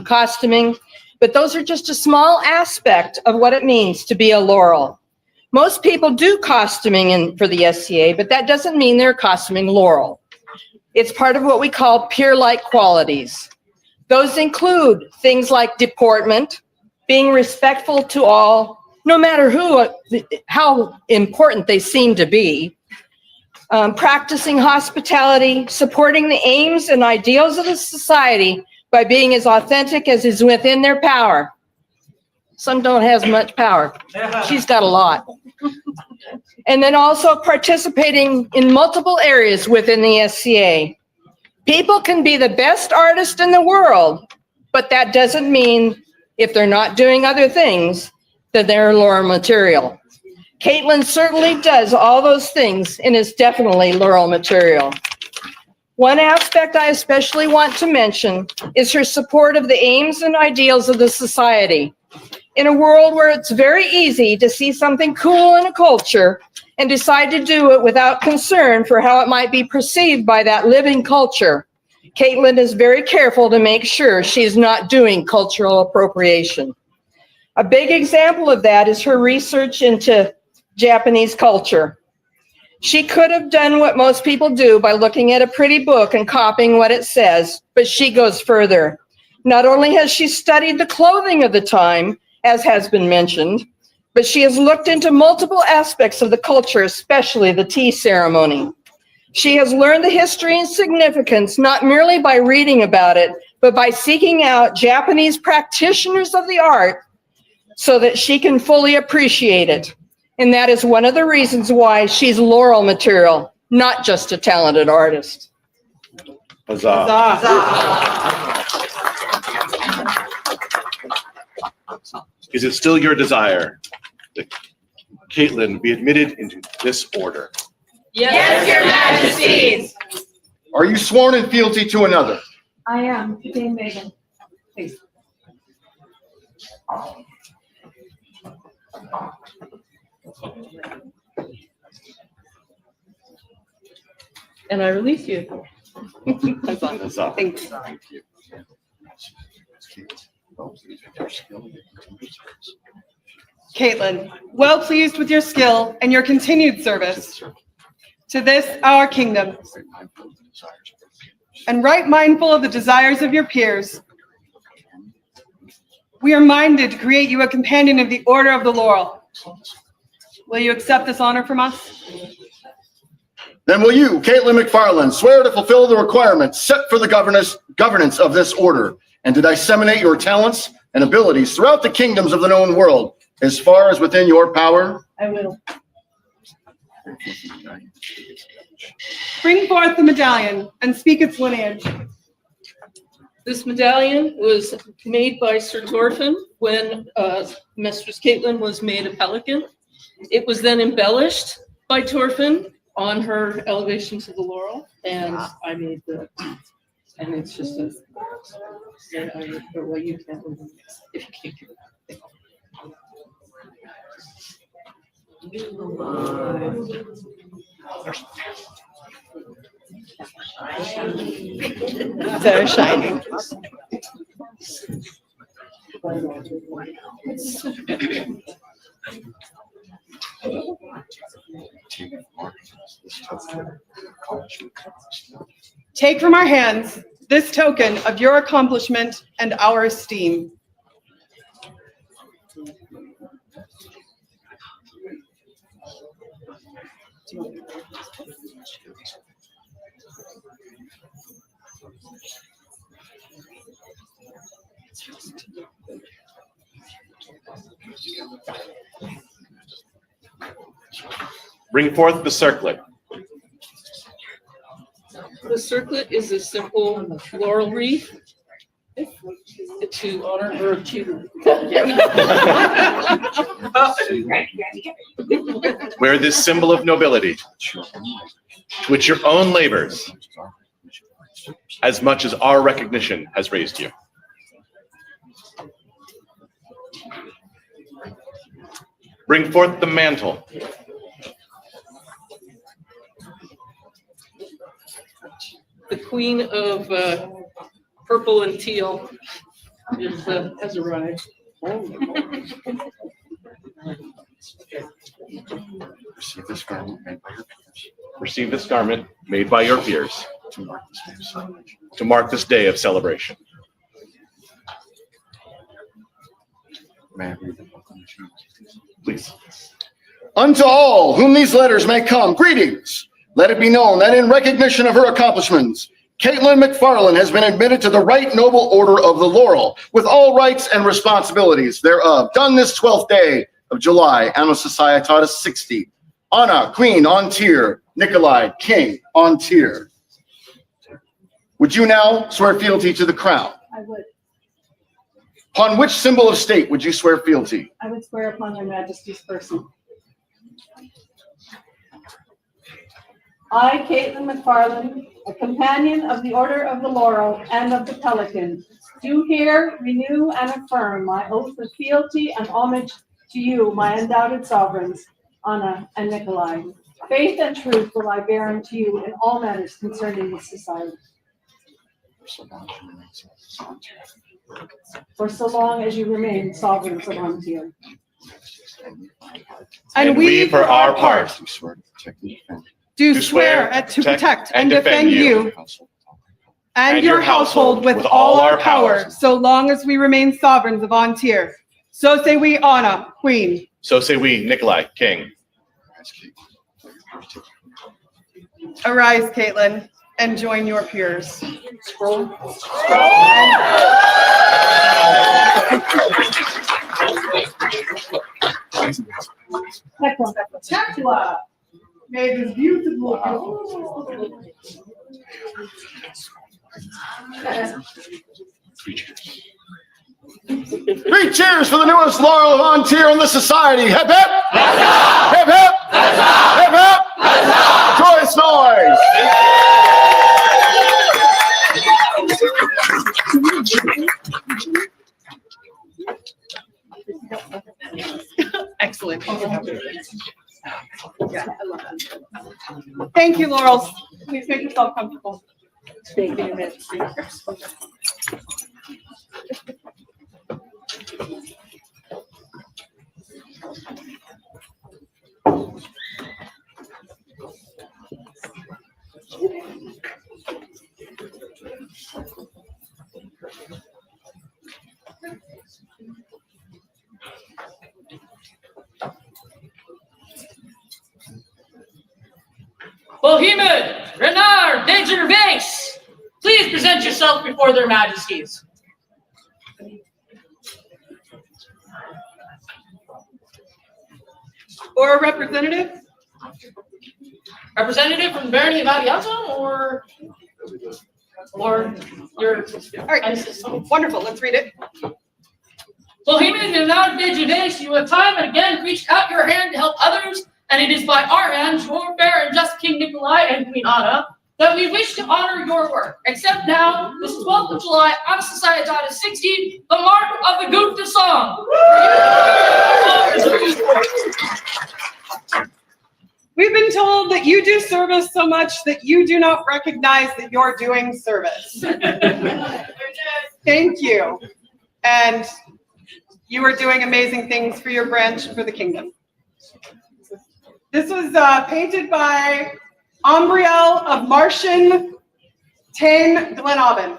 costuming, but those are just a small aspect of what it means to be a laurel. Most people do costuming for the SCA, but that doesn't mean they're costuming laurel. It's part of what we call peer-like qualities. Those include things like deportment, being respectful to all, no matter how important they seem to be, practicing hospitality, supporting the aims and ideals of the society by being as authentic as is within their power. Some don't have much power. She's got a lot. And then also participating in multiple areas within the SCA. People can be the best artist in the world, but that doesn't mean if they're not doing other things, that they're laurel material. Caitlin certainly does all those things and is definitely Laurel material. One aspect I especially want to mention is her support of the aims and ideals of the society. In a world where it's very easy to see something cool in a culture and decide to do it without concern for how it might be perceived by that living culture, Caitlin is very careful to make sure she's not doing cultural appropriation. A big example of that is her research into Japanese culture. She could have done what most people do by looking at a pretty book and copying what it says, but she goes further. Not only has she studied the clothing of the time, as has been mentioned, but she has looked into multiple aspects of the culture, especially the tea ceremony. She has learned the history and significance not merely by reading about it, but by seeking out Japanese practitioners of the art so that she can fully appreciate it. And that is one of the reasons why she's Laurel material, not just a talented artist. Is it still your desire that Caitlin be admitted into this order? Yes, Your Majesties. Are you sworn in fealty to another? I am, Dame Megan. Please. And I release you. Huzzah. Thanks. Caitlin, well pleased with your skill and your continued service to this our kingdom, and right mindful of the desires of your peers, we are minded to create you a companion of the Order of the Laurel. Will you accept this honor from us? Then will you, Caitlin McFarland, swear to fulfill the requirements set for the governance of this order and to disseminate your talents and abilities throughout the kingdoms of the known world as far as within your power? I will. Bring forth the medallion and speak its lineage. This medallion was made by Sir Thorfinn when Mistress Caitlin was made a pelican. It was then embellished by Thorfinn on her elevation to the laurel, and I made and it's just a, well, you can't if you can't do that. So shiny. Take from our hands this token of your accomplishment and our esteem. Bring forth the circlet. The circlet is a simple laurel wreath to honor her achievement. Wear this symbol of nobility, to which your own labors, as much as our recognition has raised you. Bring forth the mantle. The queen of purple and teal has arrived. Receive this garment made by your peers. Receive this garment made by your peers to mark this day of celebration. May I read the proclamation? Please. Unto all whom these letters may come, greetings. Let it be known that in recognition of her accomplishments, Caitlin McFarland has been admitted to the Right Noble Order of the Laurel, with all rights and responsibilities thereof, done this 12th day of July, Anno Societatis 60. Anna, Queen on tier, Nicolai, King on tier. Would you now swear fealty to the crown? I would. Upon which symbol of state would you swear fealty? I would swear upon Your Majesty's person. I, Caitlin McFarland, a companion of the Order of the Laurel and of the Pelican, do here renew and affirm my oath of fealty and homage to you, my undoubted sovereigns, Anna and Nicolai. Faith and truth will I bear unto you in all matters concerning this society. For so long as you remain sovereigns of Ontario. And we, for our part, do do swear to protect and defend you and your household with all our power, so long as we remain sovereigns of Ontario. So say we, Anna, Queen. So say we, Nicolai, King. Arise, Caitlin, and join your peers. Scroll. Tekla. May this beautiful. Three cheers for the newest Laurel of Ontier in the society. Hip hip! Hip hip! Hip hip! Joyous noise! Excellent. Thank you, Laurels. Please make yourself comfortable. Bohemian, Renard, de Gervais, please present yourself before their majesties. Or a representative? Representative from the barony of Adiato or your All right, wonderful. Let's read it. Bohemian Renard de Gervais, you have time and again reached out your hand to help others, and it is by our hand, your fair and just King Nicolai and Queen Anna, that we wish to honor your work. Accept now, this 12th of July, Anna Societate 60, the mark of the Gupta song. We've been told that you do service so much that you do not recognize that you're doing service. Thank you. And you are doing amazing things for your branch, for the kingdom. This was painted by Umbriel of Martian Tame Glenavon.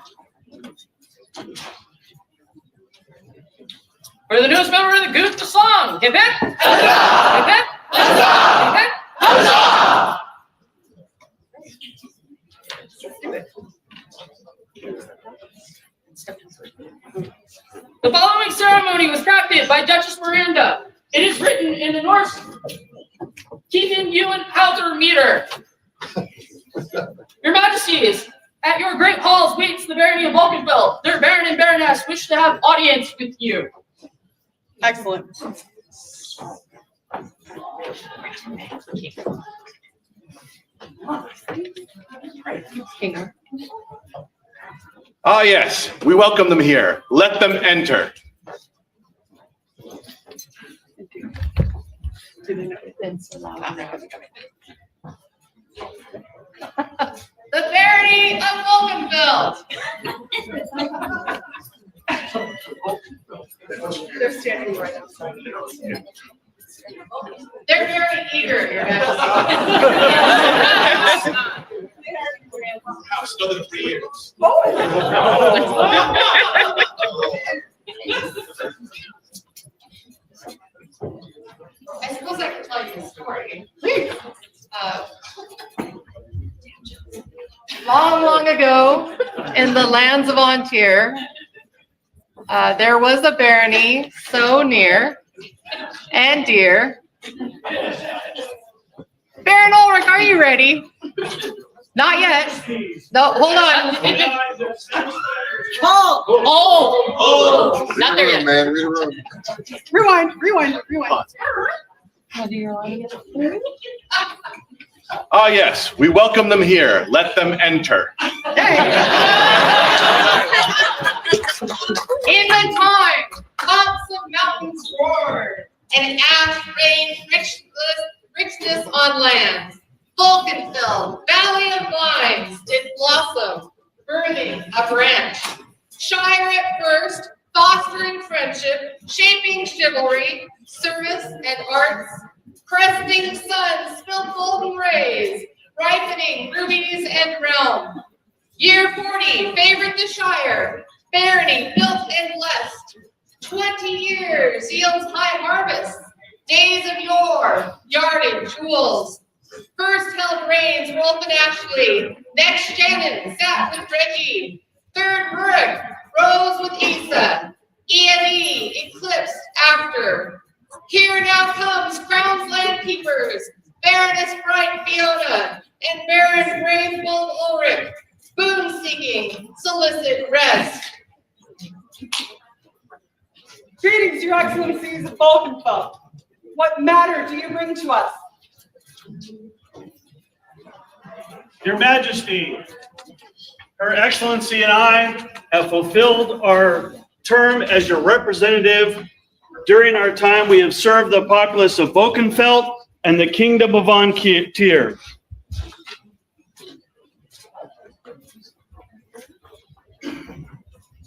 For the newest member of the Gupta song, hip hip, hip hip, hip hip. The following ceremony was crafted by Duchess Miranda. It is written in the Norse Keeping you and Halter meter. Your Majesties, at your great halls waits the barony of Vulcanfeld. Their baron and baroness wish to have audience with you. Excellent. Ah, yes, we welcome them here. Let them enter. The barony of Vulcanfeld. They're standing right outside. They're very eager, Your Majesty. House another 3 years. I suppose I could tell you a story. Long ago, in the lands of Ontier, there was a barony so near and dear. Baron Ulrich, are you ready? Not yet. No, hold on. Oh, not there yet. Man, read a room. Rewind. Ah, yes, we welcome them here. Let them enter. In the time, tops of mountains roared, and ash rained richness on land. Vulcanfell, valley of vines, did blossom, birthing a branch. Shire at first, fostering friendship, shaping chivalry, service, and arts. Cresting sun spilled golden rays, ripening rubies and realm. Year 40 favored the Shire, barony built and blessed. 20 years yields high harvest. Days of yore, yarded jewels. First held reigns Rolf and Ashley. Next Shannon sat with Reggie. Third Rurik rose with Isa. E eclipsed after. Here now comes Crown's land keepers, Baroness bright Fiona, and Baron brave bold Ulrich. Boon seeking, solicit rest. Greetings, Your Excellencies of Vulcanfell. What matter do you bring to us? Your Majesty, Her Excellency and I have fulfilled our term as your representative. During our time, we have served the populace of Vulcanfell and the Kingdom of Antir.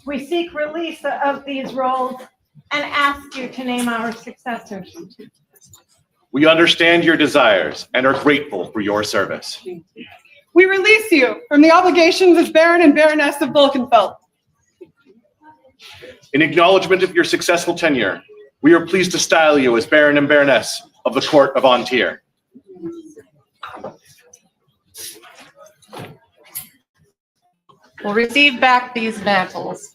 We seek release of these roles and ask you to name our successors. We understand your desires and are grateful for your service. We release you from the obligations as Baron and Baroness of Vulcanfell. In acknowledgement of your successful tenure, we are pleased to style you as Baron and Baroness of the Court of Antir. We'll receive back these mantles.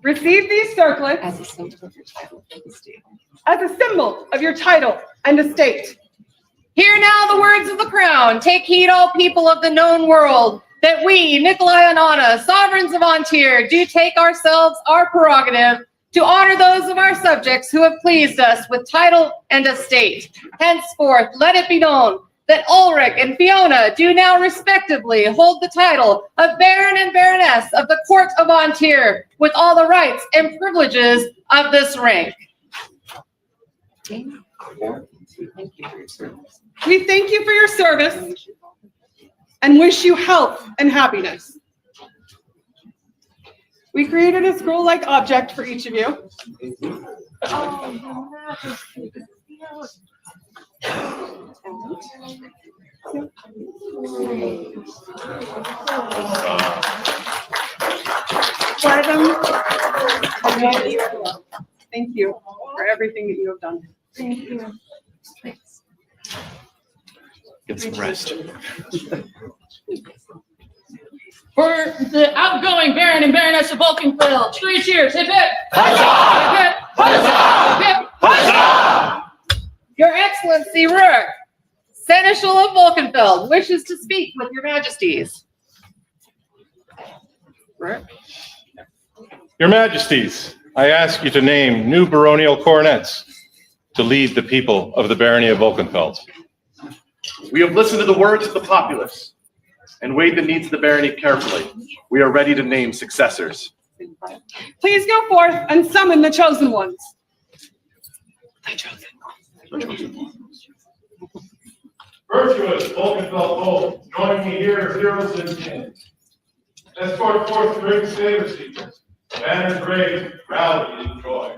Receive these circlets As a symbol of your title and estate. as a symbol of your title and estate. Hear now the words of the crown. Take heed, all people of the known world, that we, Nicolai and Anna, sovereigns of Antir, do take ourselves our prerogative to honor those of our subjects who have pleased us with title and estate. Henceforth, let it be known that Ulrich and Fiona do now respectively hold the title of Baron and Baroness of the Court of Antir, with all the rights and privileges of this rank. We thank you for your service and wish you health and happiness. We created a scroll-like object for each of you. Thank you for everything that you have done. Thank you. Get some rest. For the outgoing Baron and Baroness of Vulcanfell, 3 cheers. Hip hip. Hip hip. Hip hip. Your Excellency Rurik, Seneschal of Vulcanfell, wishes to speak with your majesties. Your Majesties, I ask you to name new baronial coronets to lead the people of the barony of Vulcanfell. We have listened to the words of the populace and weighed the needs of the barony carefully. We are ready to name successors. Please go forth and summon the chosen ones. Virtuous Vulcanfell folk, join me here as heroes and kings. Escort forth the great saber seekers, banners raised, rally in joy.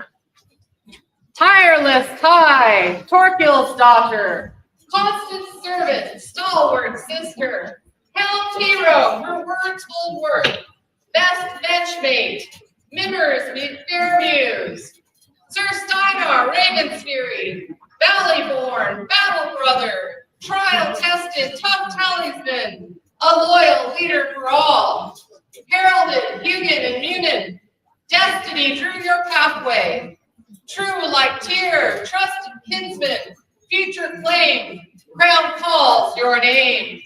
Tireless Kai, Torquil's daughter, constant servant, stalwart sister, helmed hero, her words hold worth, best benchmate, Mimmers meet fair muse, Sir Steinar, Raven's Fury, Valley-born, battle brother, trial-tested, tough talisman, a loyal leader for all, heralded, Hugin and Munin, destiny drew your pathway, true like Tyr, trusted kinsman, future claim, Crown calls your names.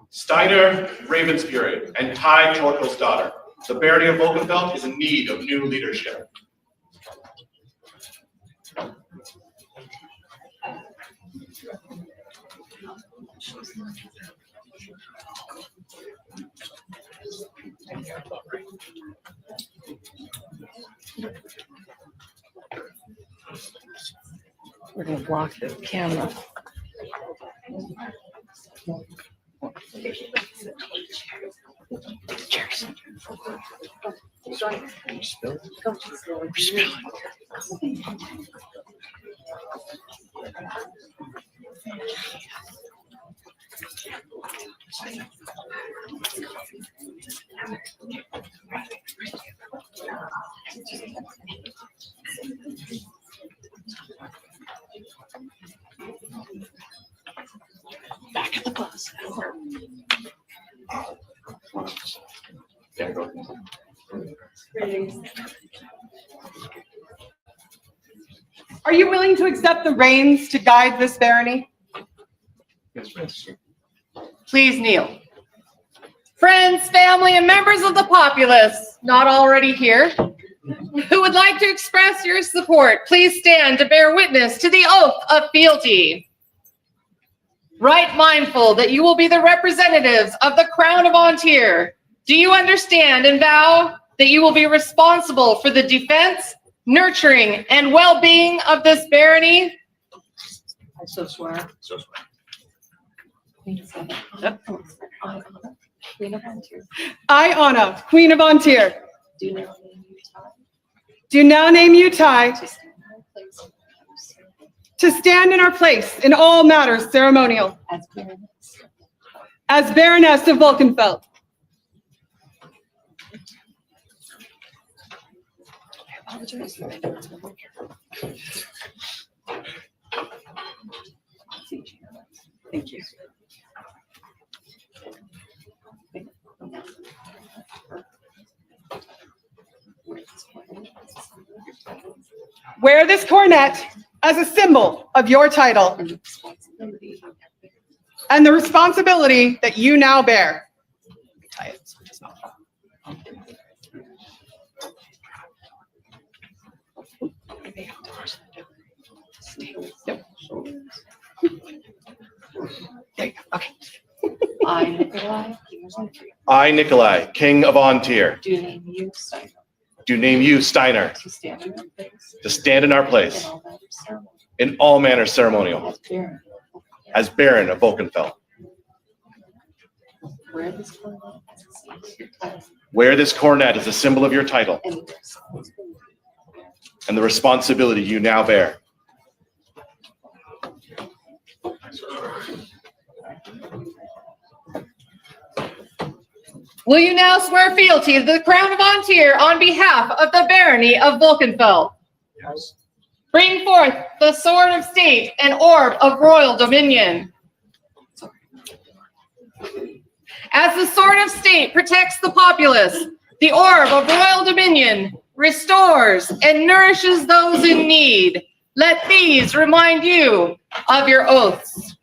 Steiner Ravensbury and Ty Torkel's daughter. The barony of Volkenfeld is in need of new leadership. We're gonna block the camera. Cheers. Back at the bus. Are you willing to accept the reins to guide this barony? Please kneel. Friends, family, and members of the populace not already here, who would like to express your support, please stand to bear witness to the oath of fealty. Right mindful that you will be the representatives of the Crown of Antir, do you understand and vow that you will be responsible for the defense, nurturing, and well-being of this barony? I so swear. So swear. I, Anna, Queen of Antir, do now name you Ty to stand in our place in all matters ceremonial as Baroness of Volkenfeld. Thank you. Wear this coronet as a symbol of your title and the responsibility that you now bear. I, Nicolai, I, Nicolai, King of Antir, do name you Steiner do name you Steiner to stand in your place to stand in our place in all matters ceremonial in all manners ceremonial as Baron as Baron of Volkenfeld. where this coronet is your title Wear this coronet as a symbol of your title and the responsibility and the responsibility you now bear. Will you now swear fealty to the Crown of Antir on behalf of the Barony of Volkenfeld? Yes. Bring forth the sword of state and orb of royal dominion. As the sword of state protects the populace, the orb of royal dominion restores and nourishes those in need. Let these remind you of your oaths.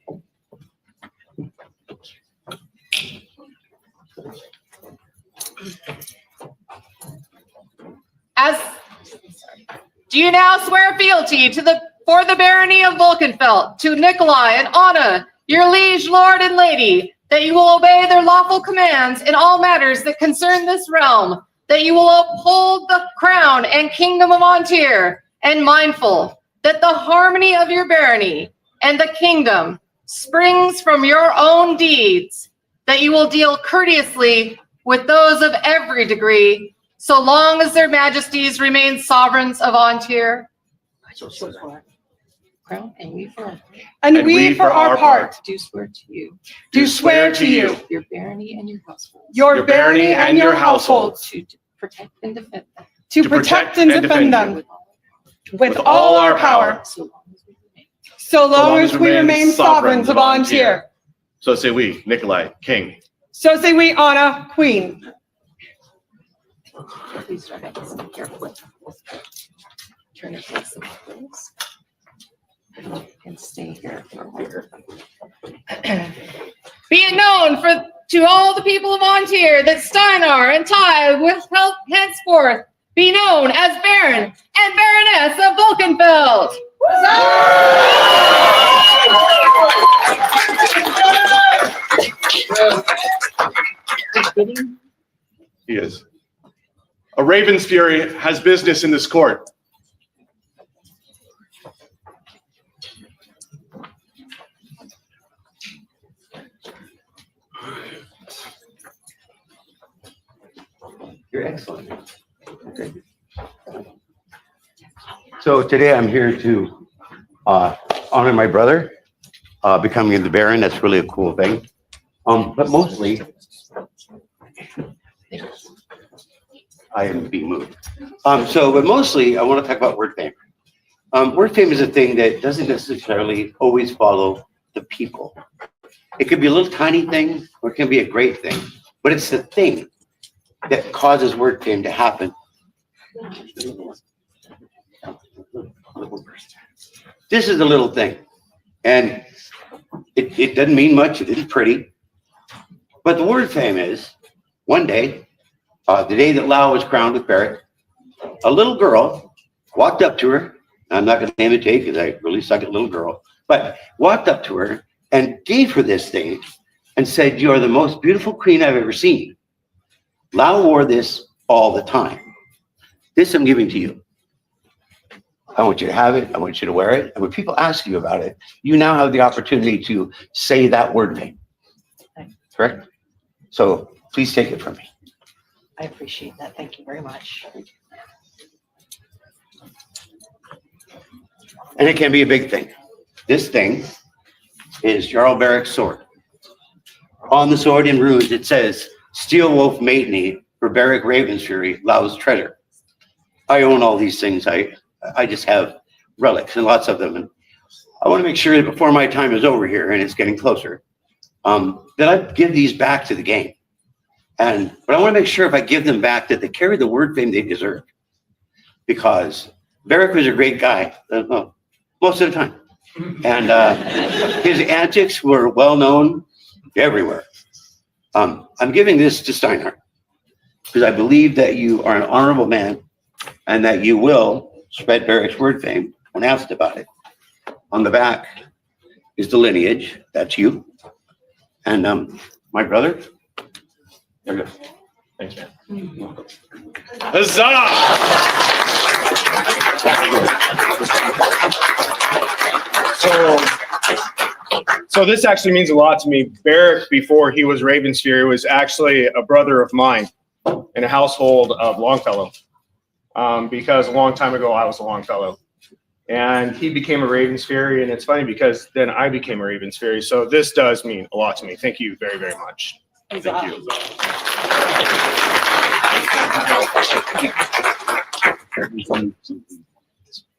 Do you now swear fealty to for the Barony of Volkenfeld, to Nicolai and Anna, your liege lord and lady, that you will obey their lawful commands in all matters that concern this realm, that you will uphold the crown and kingdom of Antir, and mindful that the harmony of your barony and the kingdom springs from your own deeds, that you will deal courteously with those of every degree, so long as their majesties remain sovereigns of Antir. Crown, and we for our part do swear to you do swear to you your barony and your household your barony and your household to protect and defend them to protect and defend them with all our power, so long as we remain sovereigns of Antir. So say we, Nicolai, King. So say we, Anna, Queen. Please try to listen carefully. Turn your face, please. And and stay here for longer. Be it known to all the people of Ontier that Steinar and Ty will help henceforth be known as Baron and Baroness of Vulcanfeld. He is. A Raven's Fury has business in this court. You're excellent. Okay. So today I'm here to honor my brother becoming the Baron. That's really a cool thing. But mostly, I am being moved. But mostly, I want to talk about word fame. Word fame is a thing that doesn't necessarily always follow the people. It could be a little tiny thing, or it can be a great thing. But it's the thing that causes word fame to happen. This is the little thing. And it doesn't mean much. It isn't pretty. But the word fame is, one day, the day that Lau was crowned with Barrack, a little girl walked up to her. I'm not going to imitate because I really suck at little girl, but walked up to her and gave her this thing and said, "You are the most beautiful queen I've ever seen." Lau wore this all the time. This I'm giving to you. I want you to have it. I want you to wear it. And when people ask you about it, you now have the opportunity to say that word name. Correct? So please take it from me. I appreciate that. Thank you very much. And it can be a big thing. This thing is Jarl Barrack's sword. On the sword in runes, it says, "Steel Wolf made me for Barrack Raven's Fury, Lau's treasure." I own all these things. I just have relics and lots of them. And I want to make sure that before my time is over here, and it's getting closer, that I give these back to the game. But I want to make sure if I give them back that they carry the word fame they deserve. Because Barrack was a great guy, most of the time. And his antics were well known everywhere. I'm giving this to Steinar because I believe that you are an honorable man and that you will spread Barrack's word fame when asked about it. On the back is the lineage. That's you. And my brother. There you go. Thanks, man. Huzzah! So this actually means a lot to me. Barrack, before he was Raven's Fury, was actually a brother of mine in a household of Longfellow. Because a long time ago, I was a Longfellow. And he became a Raven's Fury, and it's funny because then I became a Raven's Fury. So this does mean a lot to me. Thank you very, very much. Thank you.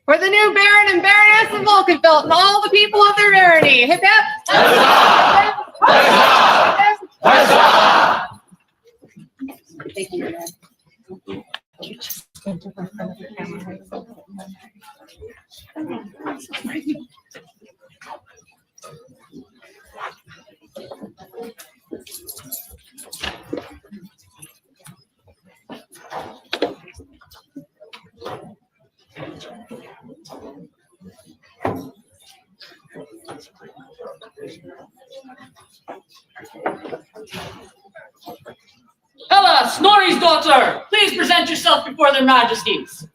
For the new Baron and Baroness of Vulcanfeld and all the people of their barony. Hip hip. Thank you, Dad. Hela, Snorri's daughter, please present yourself before their majesties.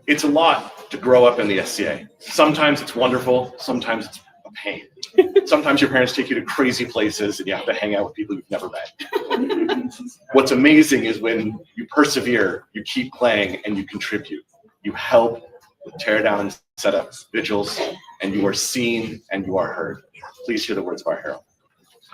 It's a lot to grow up in the SCA. Sometimes it's wonderful, sometimes it's a pain. Sometimes your parents take you to crazy places and you have to hang out with people you've never met. What's amazing is when you persevere, you keep playing and you contribute. You help tear down and set up vigils, and you are seen and you are heard. Please hear the words of our herald.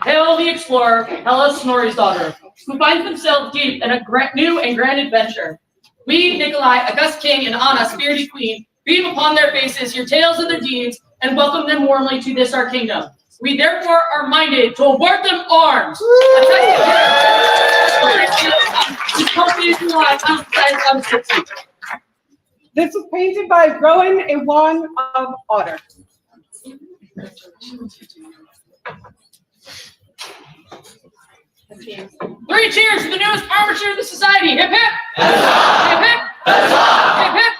Hail the explorer, Hela Snorri's daughter, who finds themselves deep in a new and grand adventure. We, Nicolai, August King, and Anna, Spirited Queen, beam upon their faces your tales of their deeds and welcome them warmly to this our kingdom. We therefore are minded to award them arms. This was painted by Rowan Ewan of Otter. 3 cheers for the newest armature of the society. Hip hip! Hip hip! Hip hip!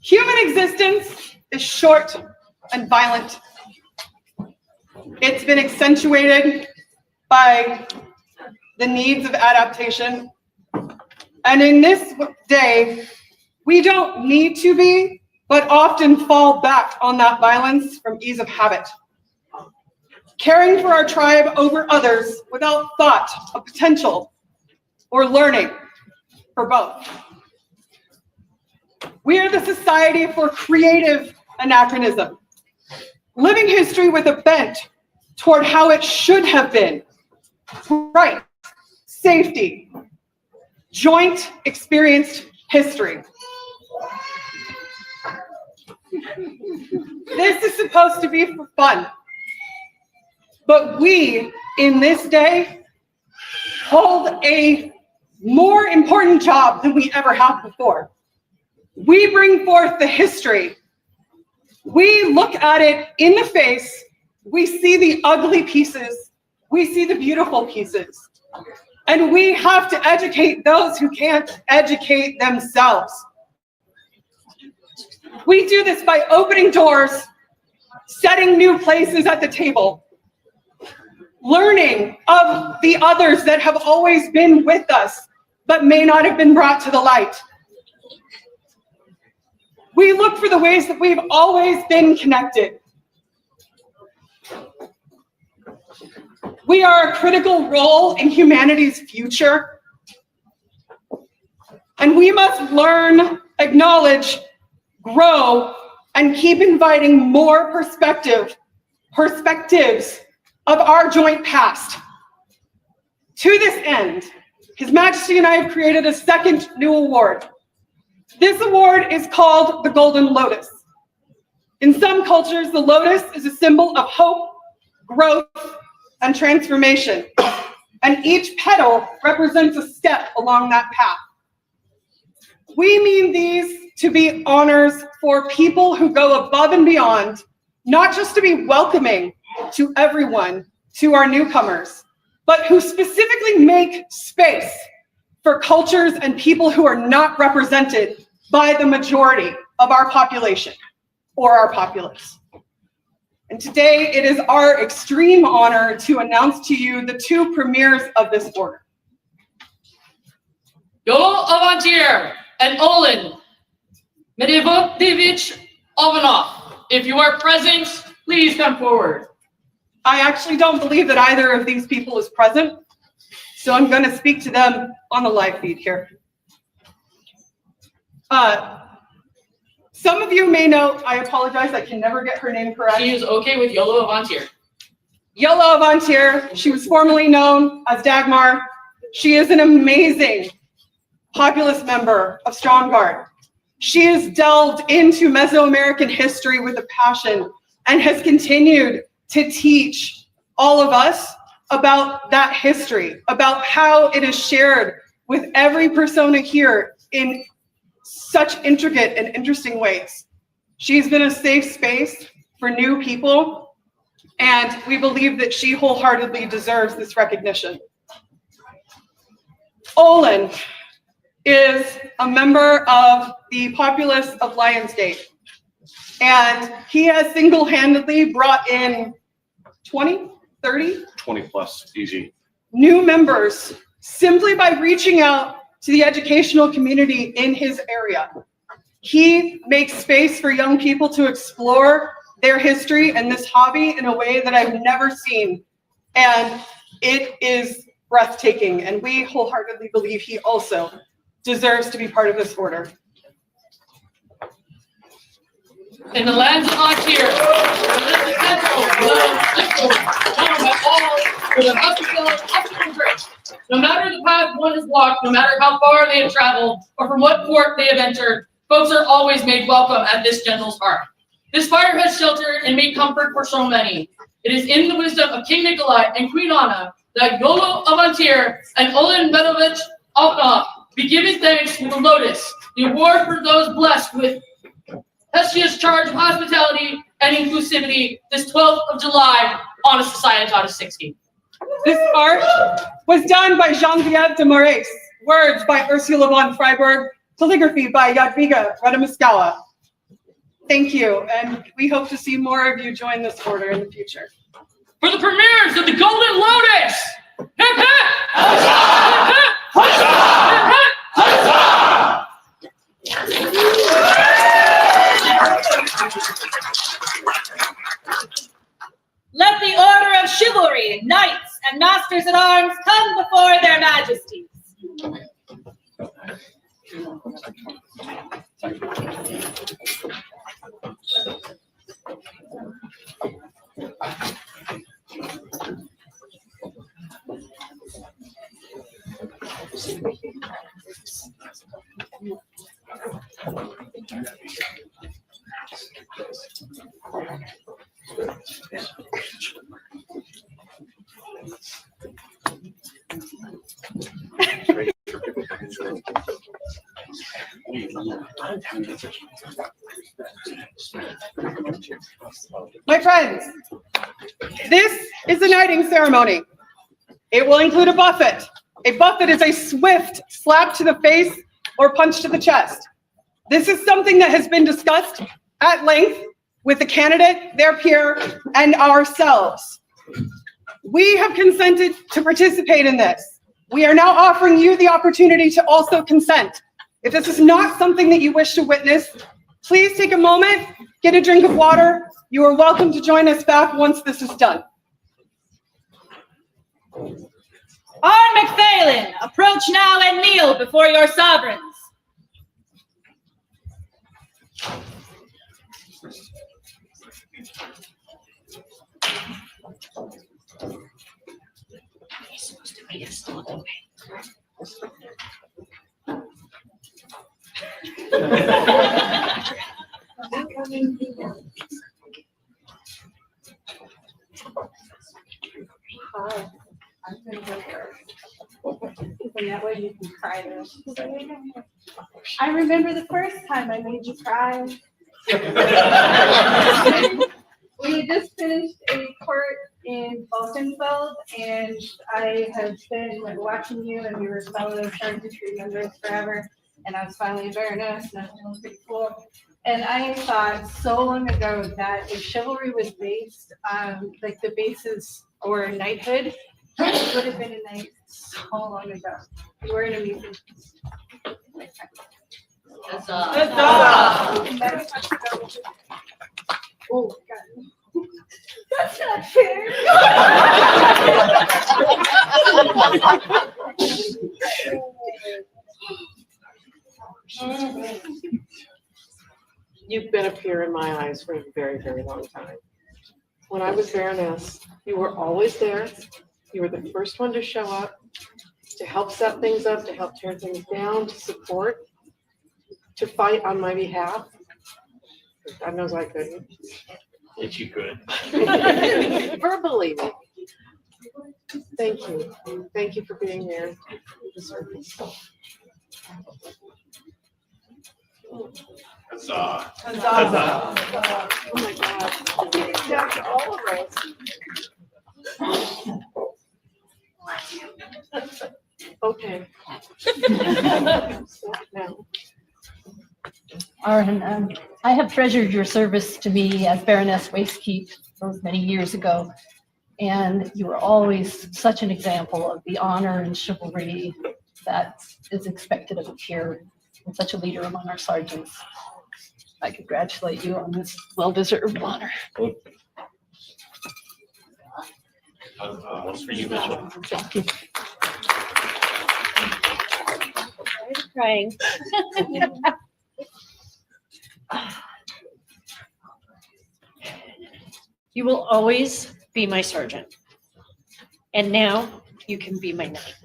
Human existence is short and violent. It's been accentuated by the needs of adaptation. And in this day, we don't need to be, but often fall back on that violence from ease of habit. Caring for our tribe over others without thought of potential or learning for both. We are the society for creative anachronism, living history with a bent toward how it should have been. Right, safety, joint experienced history. This is supposed to be for fun. But we, in this day, hold a more important job than we ever have before. We bring forth the history. We look at it in the face. We see the ugly pieces. We see the beautiful pieces. And we have to educate those who can't educate themselves. We do this by opening doors, setting new places at the table, learning of the others that have always been with us, but may not have been brought to the light. We look for the ways that we've always been connected. We are a critical role in humanity's future. And we must learn, acknowledge, grow, and keep inviting more perspectives of our joint past. To this end, His Majesty and I have created a second new award. This award is called the Golden Lotus. In some cultures, the lotus is a symbol of hope, growth, and transformation. And each petal represents a step along that path. We mean these to be honors for people who go above and beyond, not just to be welcoming to everyone, to our newcomers, but who specifically make space for cultures and people who are not represented by the majority of our population or our populace. And today it is our extreme honor to announce to you the 2 premiers of this order. Yolo Avantier and Olin Medivotivich Ovanov. If you are present, please come forward. I actually don't believe that either of these people is present, so I'm going to speak to them on the live feed here. Some of you may know, I apologize, I can never get her name correct. She is okay with Yolo Avantier. Yolo Avantier, she was formerly known as Dagmar. She is an amazing populist member of Strong Guard. She has delved into Mesoamerican history with a passion and has continued to teach all of us about that history, about how it is shared with every persona here in such intricate and interesting ways. She's been a safe space for new people, and we believe that she wholeheartedly deserves this recognition. Olin is a member of the populace of Lionsgate, and he has single-handedly brought in 20, 30? 20 plus, easy. New members simply by reaching out to the educational community in his area. He makes space for young people to explore their history and this hobby in a way that I've never seen And it is breathtaking, and we wholeheartedly believe he also deserves to be part of this order. In the lands of Antir, no matter the path one has walked, no matter how far they have traveled, or from what port they have entered, folks are always made welcome at this gentle's hearth. This fire has sheltered and made comfort for so many. It is in the wisdom of King Nicolai and Queen Anna that Yolo of Antir and Olin Medovich Alknop be given thanks with the Lotus, the award for those blessed with Hestia's charge of hospitality and inclusivity this 12th of July on a society out of 60. This art was done by Geneviève de Moraes, words by Ursula von Freiburg, calligraphy by Jadwiga Radomyskała. Thank you, and we hope to see more of you join this order in the future. For the premieres of the Golden Lotus! Hip hip! Hip hip! Let the order of chivalry, knights and masters at arms come before their majesties. My friends, this is the knighting ceremony. It will include a buffet. A buffet is a swift slap to the face or punch to the chest. This is something that has been discussed at length with the candidate, their peer, and ourselves. We have consented to participate in this. We are now offering you the opportunity to also consent. If this is not something that you wish to witness, please take a moment, get a drink of water. You are welcome to join us back once this is done. Arn McPhalen, approach now and kneel before your sovereigns. Hi, I'm gonna go first. And that way you can cry then. I remember the first time I made you cry. We had just finished a court in Falkenfeld, and I have been watching you, and we were fellow sergeants, remember us forever. And I was finally a baroness, and I was feeling pretty cool. And I thought so long ago that if chivalry was based on like the basis or knighthood, it would have been a knight so long ago. You were an amazing. Oh, God. That's not fair. You've been a peer in my eyes for a very, very long time. When I was Baroness, you were always there. You were the first one to show up, to help set things up, to help tear things down, to support, to fight on my behalf. God knows I couldn't. Yes, you could. Verbally. Thank you. Thank you for being there. You deserve this. Huzzah. Huzzah. Oh my God. You got all of us. Okay. Now. Arn, I have treasured your service to me as Baroness Wastekeep those many years ago, and you were always such an example of the honor and chivalry that is expected of a peer and such a leader among our sergeants. I congratulate you on this well-deserved honor. One's for you, Bishop. Crying. You will always be my sergeant. And now you can be my knight.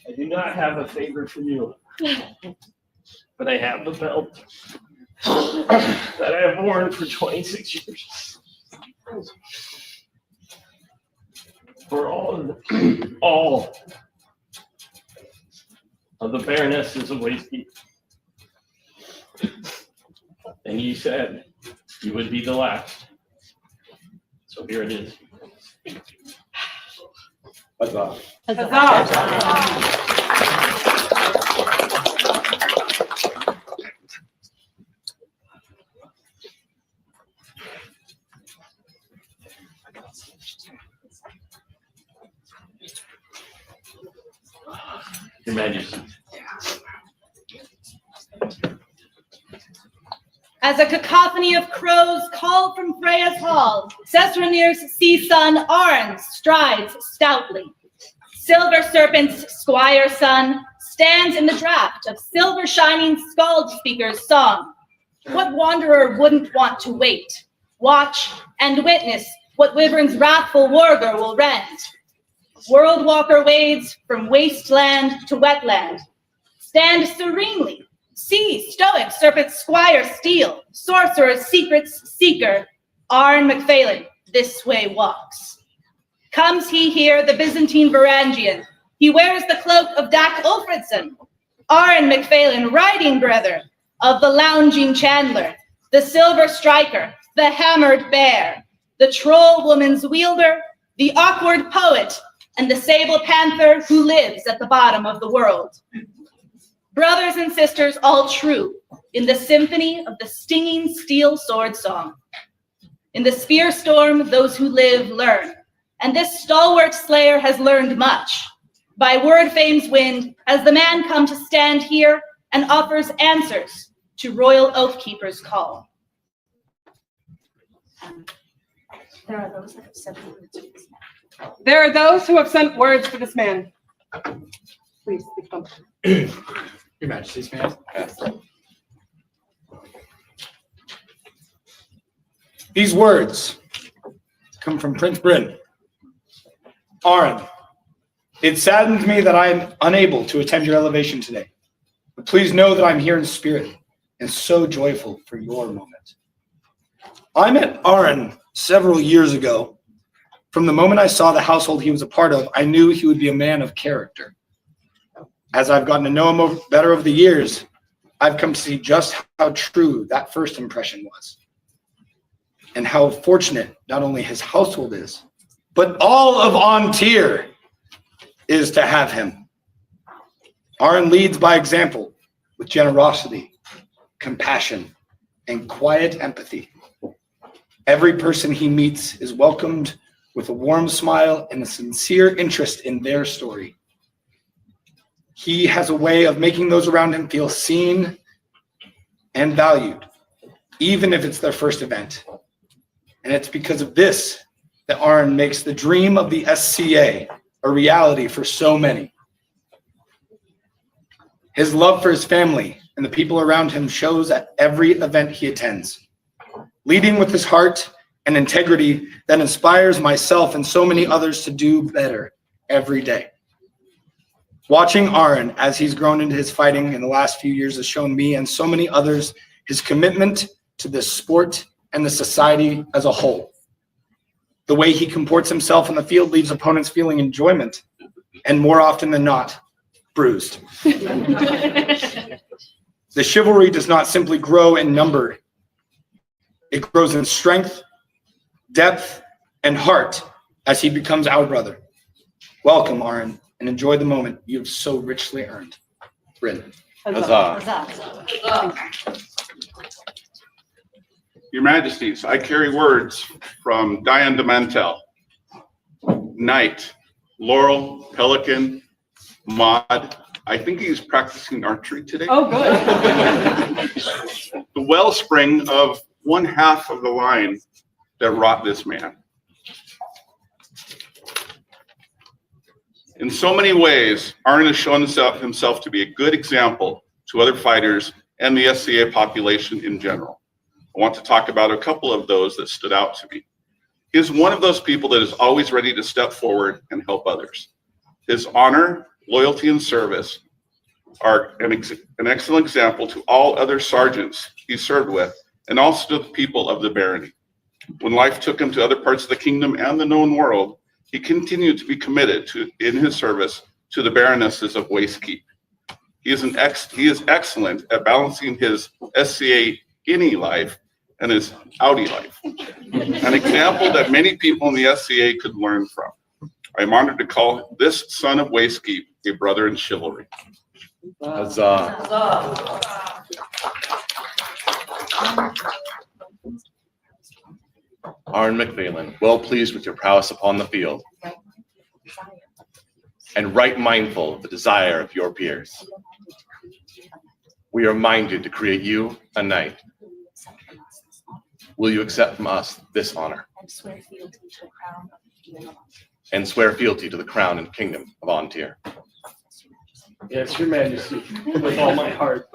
I do not have a favor for you, but I have the belt that I have worn for 26 years. For all of the baronesses of Wastedeep. And you said you would be the last. So here it is. Huzzah. Your Majesty. As a cacophony of crows call from Freya's hall, Sesrenir's sea son Arn strides stoutly. Silver Serpent's squire son stands in the draft of silver shining skald speaker's song. What wanderer wouldn't want to wait, watch, and witness what Wyvern's wrathful warger will rend? World walker wades from wasteland to wetland. Stand serenely. See stoic serpent squire steel, sorcerer's secrets seeker, Arn McPhalen this way walks. Comes he here, the Byzantine Varangian, he wears the cloak of Dak Ulfredson, Arn McPhalen, riding brother of the lounging chandler, the silver striker, the hammered bear, the troll woman's wielder, the awkward poet, and the sable panther who lives at the bottom of the world. Brothers and sisters, all true, in the symphony of the stinging steel sword song. In the spear storm, those who live learn, and this stalwart slayer has learned much. By word fame's wind has the man come to stand here and offers answers to royal oathkeeper's call. There are those that have sent words for this man. There are those who have sent words for this man. Please speak up. Your Majesty's man. These words come from Prince Bryn. Arn, it saddens me that I am unable to attend your elevation today, but please know that I'm here in spirit and so joyful for your moment. I met Arn several years ago. From the moment I saw the household he was a part of, I knew he would be a man of character. As I've gotten to know him better over the years, I've come to see just how true that first impression was. And how fortunate not only his household is, but all of Ontir is to have him. Arn leads by example with generosity, compassion, and quiet empathy. Every person he meets is welcomed with a warm smile and a sincere interest in their story. He has a way of making those around him feel seen and valued, even if it's their first event. And it's because of this that Arn makes the dream of the SCA a reality for so many. His love for his family and the people around him shows at every event he attends, leading with his heart and integrity that inspires myself and so many others to do better every day. Watching Arn as he's grown into his fighting in the last few years has shown me and so many others his commitment to this sport and the society as a whole. The way he comports himself in the field leaves opponents feeling enjoyment, and more often than not, bruised. The chivalry does not simply grow in number. It grows in strength, depth, and heart as he becomes our brother. Welcome, Arn, and enjoy the moment you have so richly earned. Bryn. Your Majesties, I carry words from Diane de Mantel, Knight, Laurel, Pelican, Maud. I think he's practicing archery today. Oh, good. The the wellspring of one half of the line that wrought this man. In so many ways, Arn has shown himself to be a good example to other fighters and the SCA population in general. I want to talk about a couple of those that stood out to me. He is one of those people that is always ready to step forward and help others. His honor, loyalty, and service are an excellent example to all other sergeants he served with, and also to the people of the barony. When life took him to other parts of the kingdom and the known world, he continued to be committed in his service to the baronesses of Wastekeep. He is excellent at balancing his SCA innie life and his outie life, an example that many people in the SCA could learn from. I am honored to call this son of Wastekeep a brother in chivalry. Huzzah. Arn McPhailin, well pleased with your prowess upon the field, and right mindful of the desire of your peers. We are minded to create you a knight. Will you accept from us this honor? And swear fealty to the crown and kingdom of Ontir. Yes, Your Majesty, with all my heart.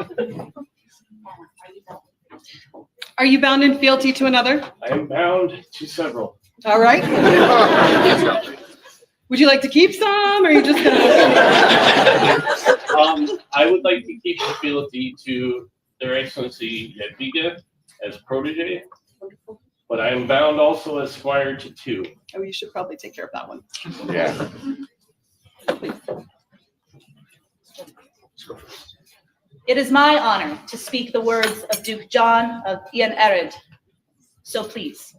Are you bound in fealty to another? I am bound to several. All right. Would you like to keep some, or are you just gonna? I would like to keep the fealty to Their Excellency Jadwiga as protege, but I am bound also as squire to two. Oh, you should probably take care of that one. Yeah. It is my honor to speak the words of Duke John of Ian Ered. So please.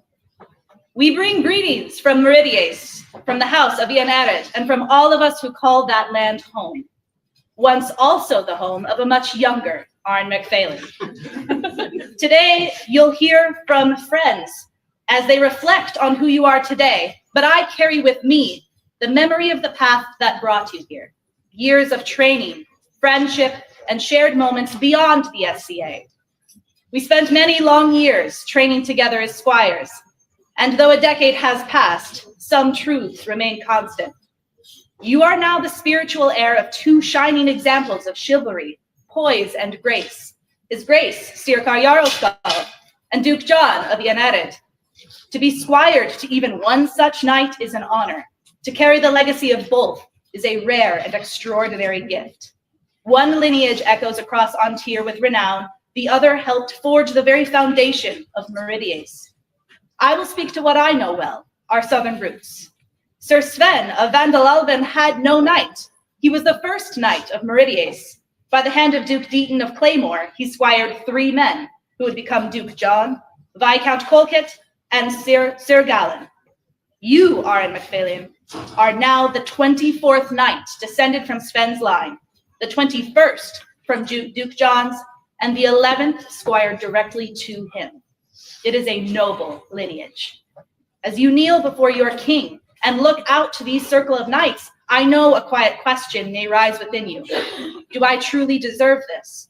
We bring greetings from Meridies, from the house of Ian Ered, and from all of us who call that land home. Once also the home of a much younger Arn McPhailin. Today, you'll hear from friends as they reflect on who you are today, but I carry with me the memory of the path that brought you here. Years of training, friendship, and shared moments beyond the SCA. We spent many long years training together as squires, and though a decade has passed, some truths remain constant. You are now the spiritual heir of two shining examples of chivalry, poise, and grace. His Grace, Sirkar Jarlskov, and Duke John of Ian Ered. To be squired to even one such knight is an honor. To carry the legacy of both is a rare and extraordinary gift. One lineage echoes across Ontir with renown, the other helped forge the very foundation of Meridies. I will speak to what I know well, our southern roots. Sir Sven of Vandalalven had no knight. He was the first knight of Meridies. By the hand of Duke Deaton of Claymore, he squired 3 men, who would become Duke John, Viscount Colkett, and Sir Gallen. You, Arn McPhailin, are now the 24th knight descended from Sven's line, the 21st from Duke John's, and the 11th squire directly to him. It is a noble lineage. As you kneel before your king and look out to these circle of knights, I know a quiet question may rise within you. Do I truly deserve this?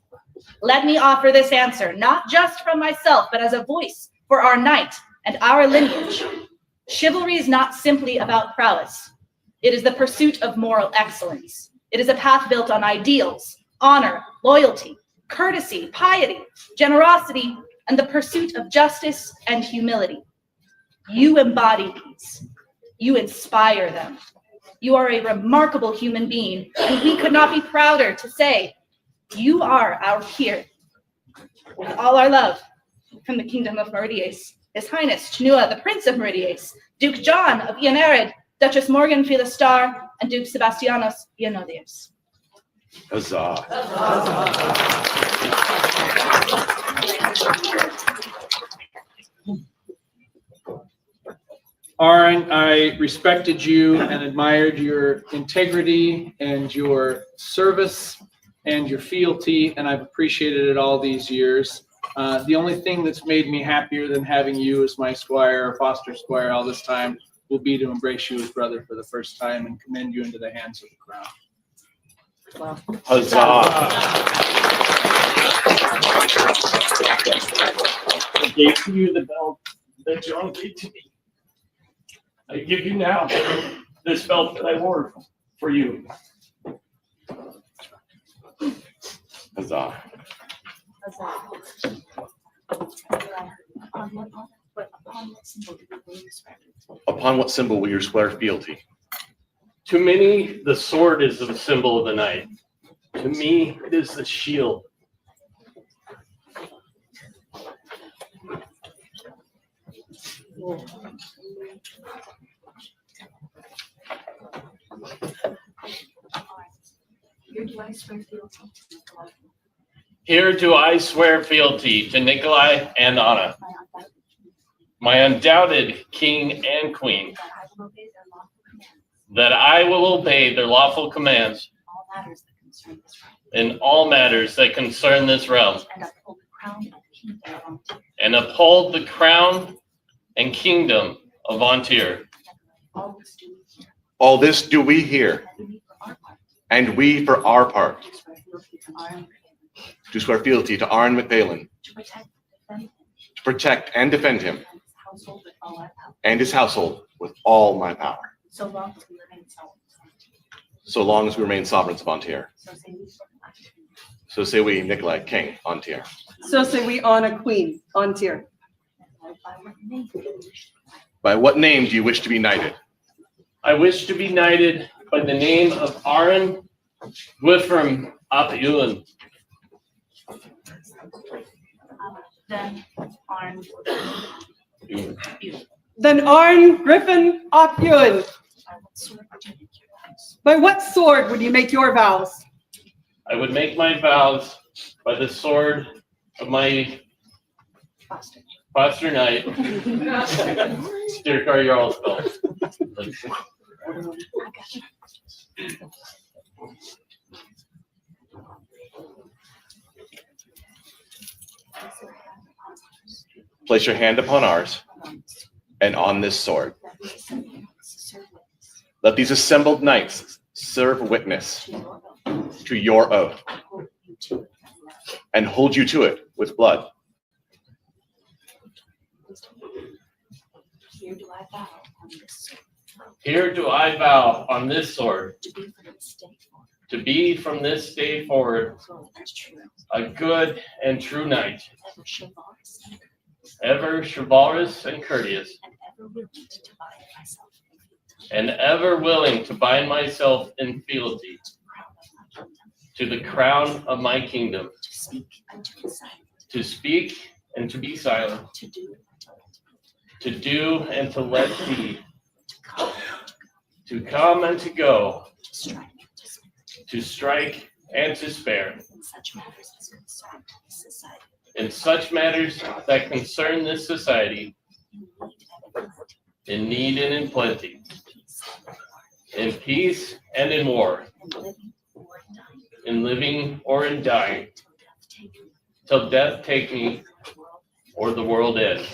Let me offer this answer, not just from myself, but as a voice for our knight and our lineage. Chivalry is not simply about prowess. It is the pursuit of moral excellence. It is a path built on ideals, honor, loyalty, courtesy, piety, generosity, and the pursuit of justice and humility. You embody these. You inspire them. You are a remarkable human being, and we could not be prouder to say, you are our peer. With all our love, from the kingdom of Meridies, His Highness Chinua, the Prince of Meridies, Duke John of Ian Ered, Duchess Morgan Philistar, and Duke Sebastianos Ianodius. Huzzah. Arn, I respected you and admired your integrity and your service and your fealty, and I've appreciated it all these years. The only thing that's made me happier than having you as my squire or foster squire all this time will be to embrace you as brother for the first time and commend you into the hands of the crown. Huzzah. I gave to you the belt that John gave to me. I give you now this belt that I wore for you. Huzzah. Upon what symbol will you swear fealty? To many, the sword is the symbol of the knight. To me, it is the shield. Here do I swear fealty to Nicolai and Anna, my undoubted king and queen, that I will obey their lawful commands in all matters that concern this realm, and uphold the crown and kingdom of Vontier. All this do we hear, and we for our part, to swear fealty to Arn McPhalen, to protect and defend him and his household with all my power, so long as we remain sovereigns of Vontier. So say we, Nicolai, King, Vontier. So say we, Anna, Queen, Vontier. By what name do you wish to be knighted? I wish to be knighted by the name of Aaron Gwifrim ap Ulan. Then Arn Griffin ap Ewan. By what sword would you make your vows? I would make my vows by the sword of my foster knight, Styrkar Jarlsfeld. Place your hand upon ours and on this sword. Let these assembled knights serve witness to your oath and hold you to it with blood. Here do I vow on this sword to be from this day forward a good and true knight, ever chivalrous and courteous, and ever willing to bind myself in fealty to the crown of my kingdom, to speak and to be silent, to do and to let be, to come and to go, to strike and to spare, in such matters that concern this society, in need and in plenty, in peace and in war, in living or in dying, till death take me or the world end.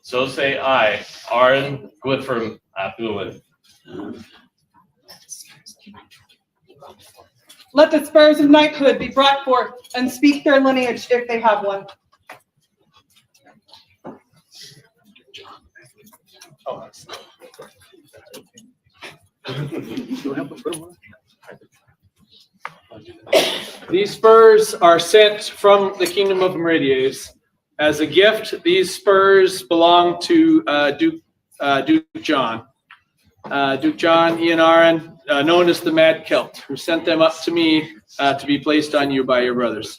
So say I, Arn Gwifrim ap Ulan. Let the spurs of knighthood be brought forth and speak their lineage if they have one. These spurs are sent from the kingdom of Meridies. As a gift, these spurs belong to Duke John. Duke John Ian Aaron, known as the Mad Celt, who sent them up to me to be placed on you by your brothers.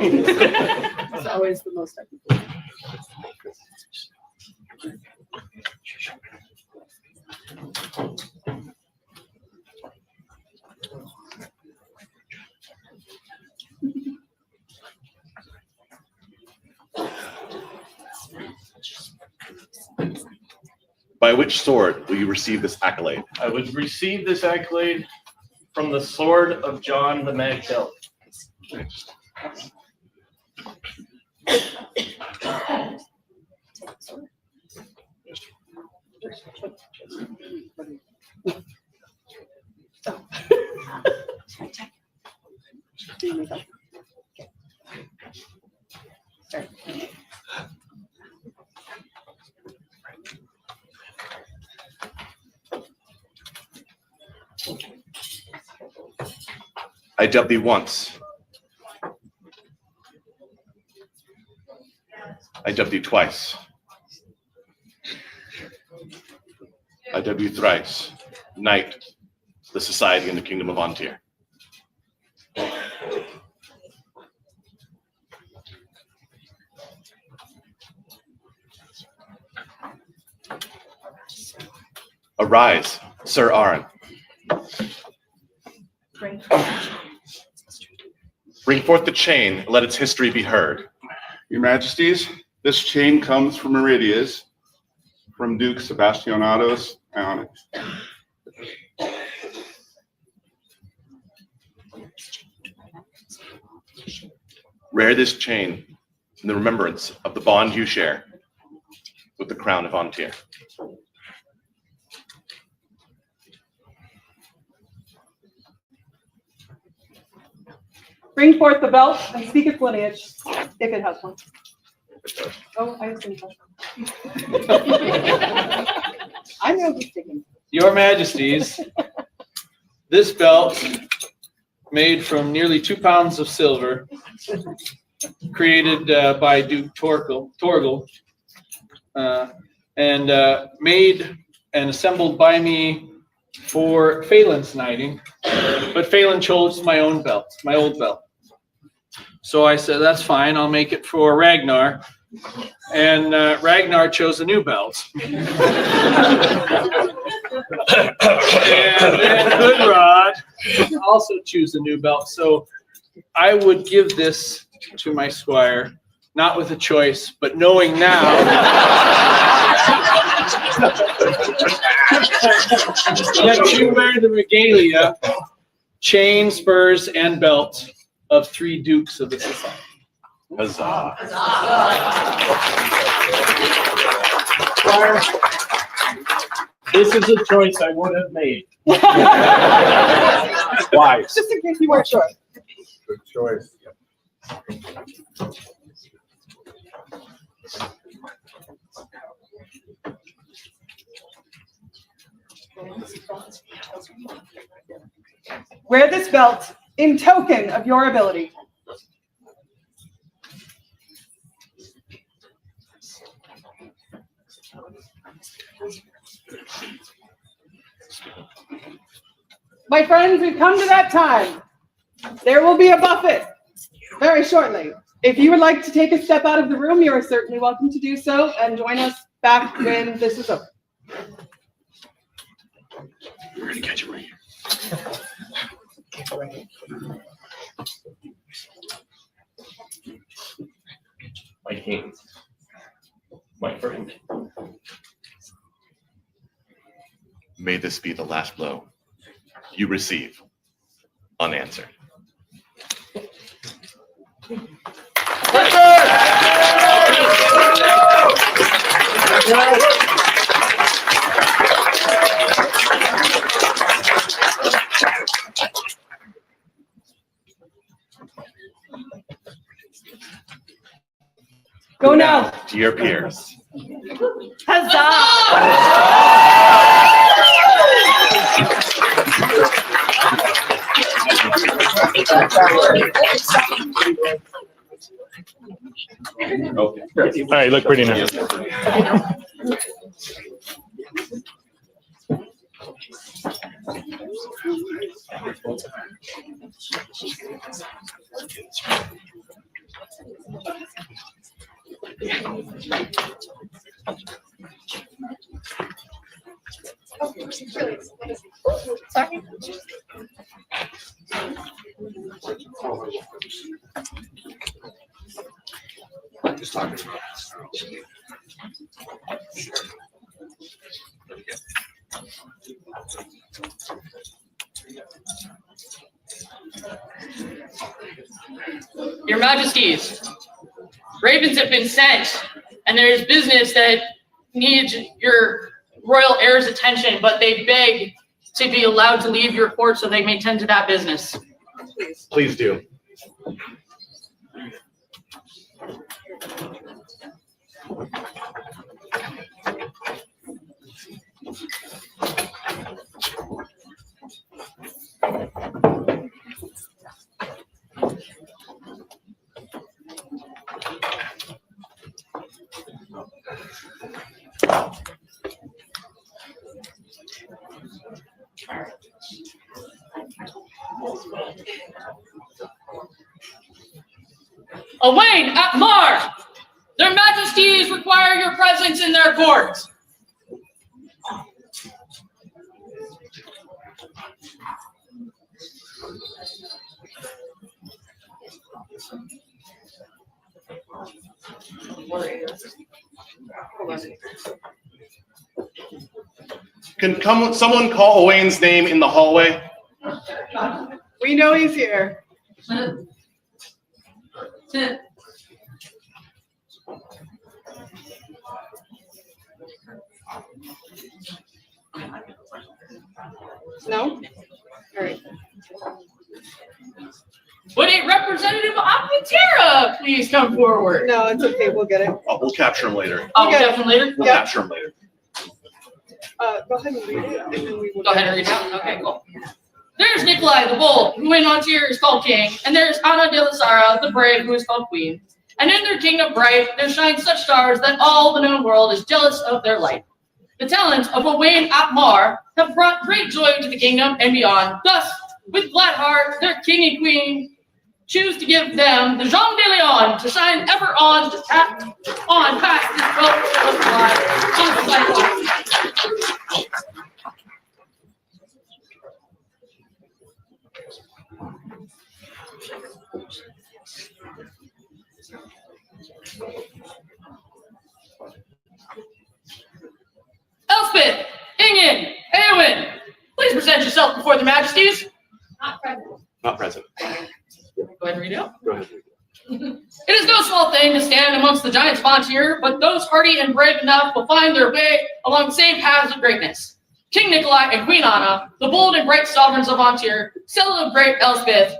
It's always the most technical. By which sword will you receive this accolade? I would receive this accolade from the sword of John the Mad Celt. I dub thee once. I dub thee twice. I dub you thrice. Knight, the society in the kingdom of Ontir. Arise, Sir Aran. Bring forth the chain, and let its history be heard. Your Majesties, this chain comes from Meridias, from Duke Sebastianados Onyx. Wear this chain in the remembrance of the bond you share with the crown of Ontir. Bring forth the belt and speak its lineage, if it has one. Oh, I have seen that. I know who's speaking. Your Majesties, this belt, made from nearly 2 pounds of silver, created by Duke Torgal, and made and assembled by me for Phelan's knighting, but Phelan chose my own belt, my old belt. So I said, that's fine, I'll make it for Ragnar. And Ragnar chose a new belt. And then Hoodrod also choose a new belt. So I would give this to my squire, not with a choice, but knowing now that you wear the regalia, chain, spurs, and belt of 3 dukes of the society. Huzzah. Squire, this is a choice I would have made. Why? Just in case you weren't sure. Good choice. Wear this belt in token of your ability. My friends, we've come to that time. There will be a buffet very shortly. If you would like to take a step out of the room, you are certainly welcome to do so and join us back when this is over. We're gonna catch him right here. My king, my friend. May this be the last blow you receive unanswered. Go now. To your peers. All right, you look pretty now. Sorry. Just talking. Your Majesties, ravens have been sent, and there is business that needs your royal heir's attention, but they beg to be allowed to leave your court so they may tend to that business. Please do. Owain at Mar, their Majesties require your presence in their court. Can someone call Owain's name in the hallway? We know he's here. No? All right. Would a representative of Apatera please come forward? No, it's okay. We'll get it. Oh, we'll capture him later. Oh, we'll capture him later? We'll Yeah. capture him later. Go ahead and read it, and then we will. Go ahead and read it out. Okay, cool. There's Nicolai the Bold, who in Ontier is called king, and there's Anna de la Sara, the brave, who is called queen. And in their kingdom bright, there shine such stars that all the known world is jealous of their light. The talents of Owain ap Mar have brought great joy to the kingdom and beyond. Thus, with glad heart, their king and queen choose to give them the Jean de Leon to shine ever on to tap on past this 12th of July on the sidewalk. Elspeth, Ingen, Eowyn, please present yourself before the Majesties. Not present. Go ahead and read it out. Go ahead. It is no small thing to stand amongst the giants of Ontier, but those hardy and brave enough will find their way along the same paths of greatness. King Nicolai and Queen Anna, the bold and bright sovereigns of Ontier, celebrate Elspeth's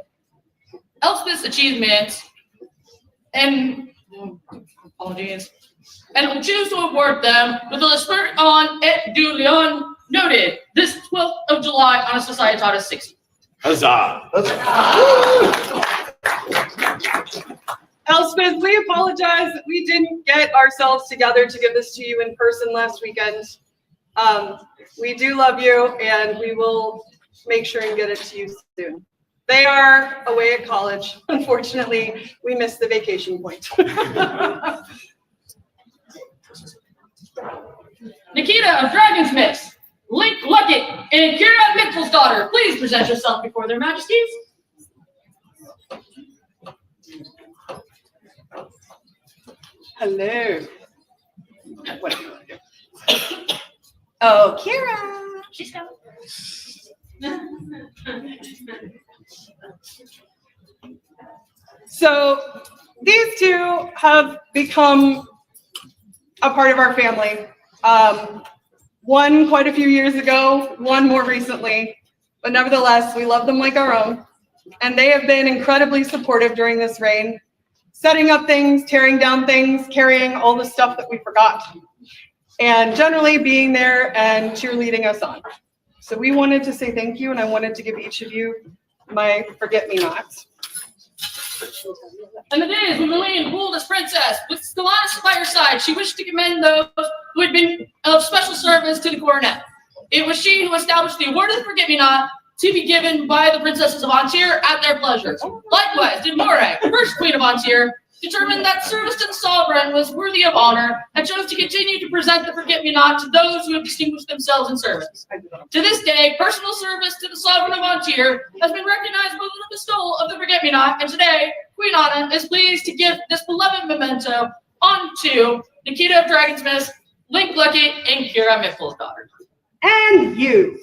achievements, and apologies, and will choose to award them with the Spirit on et du Lion noted this 12th of July on a Societatis 60. Huzzah! Elspeth, we apologize that we didn't get ourselves together to give this to you in person last weekend. We do love you, and we will make sure and get it to you soon. They are away at college. Unfortunately, we missed the vacation point. Nikita of Dragonsmiths, Link Luckett, and Kira Mitchell's daughter, please present yourself before their Majesties. Hello. Oh, Kira. She's coming. So these two have become a part of our family. One quite a few years ago, one more recently, but nevertheless, we love them like our own. And they have been incredibly supportive during this reign, setting up things, tearing down things, carrying all the stuff that we forgot, and generally being there and cheerleading us on. So we wanted to say thank you, and I wanted to give each of you my forget-me-nots. In the days when Lillian ruled as princess, with Stellatus by her side, she wished to commend those who had been of special service to the coronet. It was she who established the award of the Forget-Me-Not to be given by the princesses of Ontier at their pleasure. Likewise did Morag, first queen of Ontier, determine that service to the sovereign was worthy of honor and chose to continue to present the Forget-Me-Not to those who have distinguished themselves in service. To this day, personal service to the sovereign of Ontier has been recognized by the bestowal of the Forget-Me-Not, and today, Queen Anna is pleased to give this beloved memento on to Nikita of Dragonsmiths, Link Luckett, and Kira Mitchell's daughter. And you.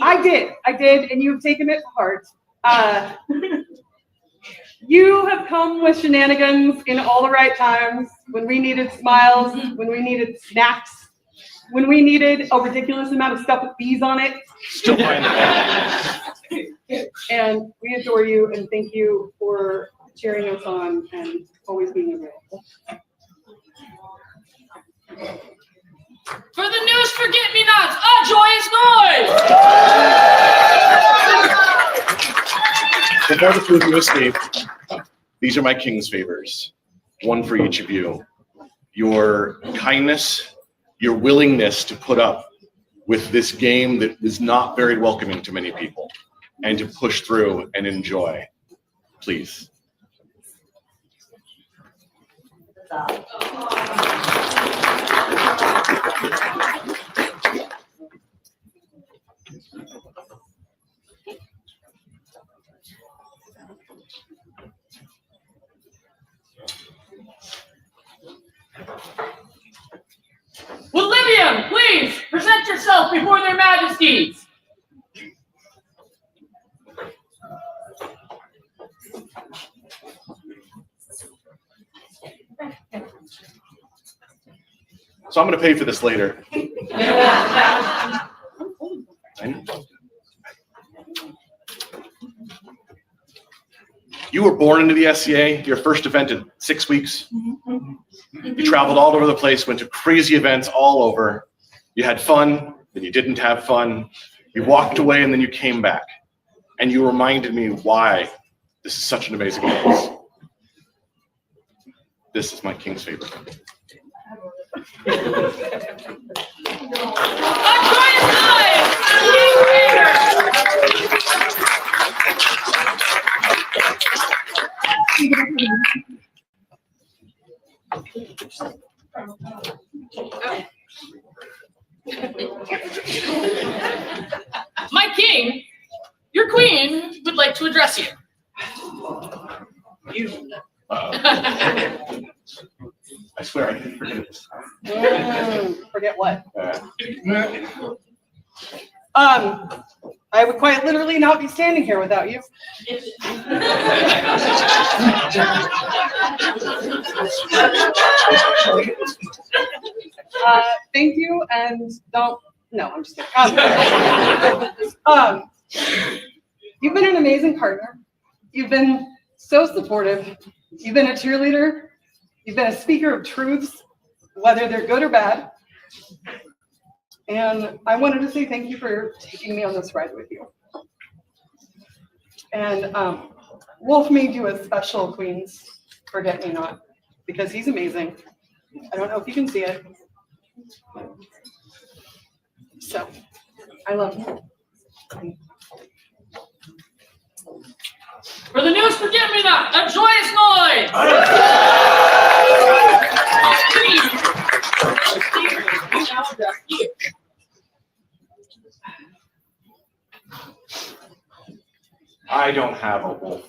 I did, and you've taken it to heart. You have come with shenanigans in all the right times, when we needed smiles, when we needed snacks, when we needed a ridiculous amount of stuff with bees on it. Still find And we adore you and thank you for cheering us on and always being available. For the news forget-me-nots, a joyous noise! Before the food you escape, these are my king's favors, one for each of you. Your kindness, your willingness to put up with this game that is not very welcoming to many people, and to push through and enjoy. Please. William, please present yourself before their majesties. So I'm going to pay for this later. You were born into the SCA, your first event in 6 weeks. You traveled all over the place, went to crazy events all over. You had fun, then you didn't have fun. You walked away and then you came back. And you reminded me why this is such an amazing place. This is my king's favorite. My king, your queen would like to address you. I swear I didn't forget it this time. Forget what? I would quite literally not be standing here without you. Thank you, and don't. No, I'm just kidding. You've been an amazing partner. You've been so supportive. You've been a cheerleader. You've been a speaker of truths, whether they're good or bad. And I wanted to say thank you for taking me on this ride with you. And Wolf made you a special Queen's Forget-Me-Not because he's amazing. I don't know if you can see it. So, I love you. For the news forget-me-not, a joyous noise! I don't have a wolf.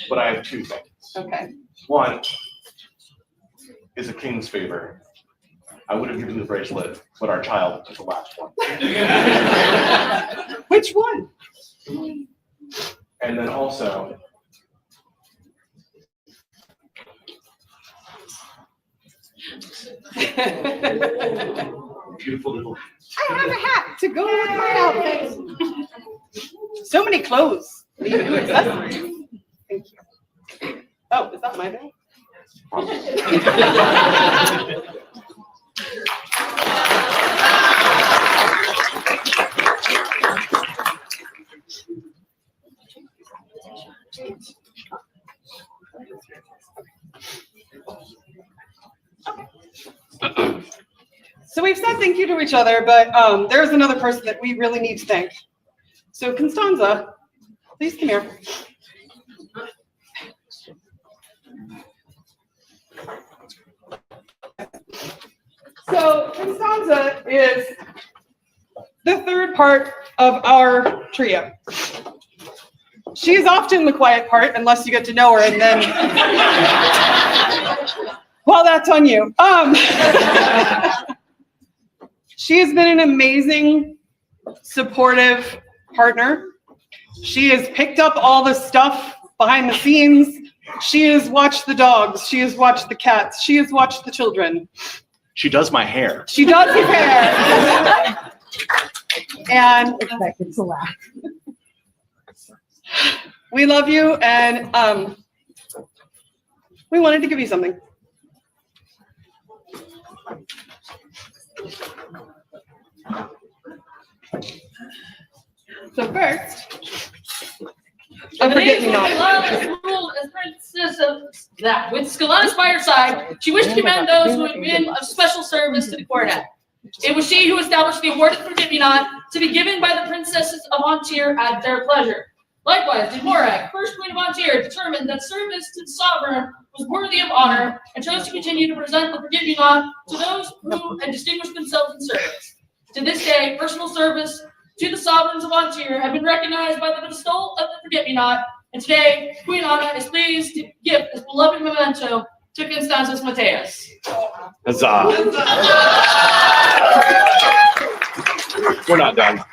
But I have two things. Okay. One is a king's favor. I would have given the bracelet, but our child took the last one. Which one? And then also, beautiful little. I have a hat to go with my outfit. So many clothes. Even new accessories. Thank you. Oh, is that my bag? So we've said thank you to each other, but there's another person that we really need to thank. So Constanza, please come here. So Constanza is the third part of our trio. She's often the quiet part, unless you get to know her, and then, well, that's on you. She has been an amazing, supportive partner. She has picked up all the stuff behind the scenes. She has watched the dogs. She has watched the cats. She has watched the children. She does my hair. She does his hair. And Expected to laugh. we love you, and we wanted to give you something. So first, Ruled as princess of that. With Scalanus by her side, she wished to commend those who had been of special service to the coronet. It was she who established the award of Forget-Me-Not to be given by the princesses of Antir at their pleasure. Likewise, did Morag, first queen of Antir, determine that service to the sovereign was worthy of honor and chose to continue to present the Forget-Me-Not to those who had distinguished themselves in service. To this day, personal service to the sovereigns of Antir have been recognized by the bestowal of the Forget-Me-Not, and today Queen Anna is pleased to give this beloved memento to Constantius Mateus. Huzzah. We're not done.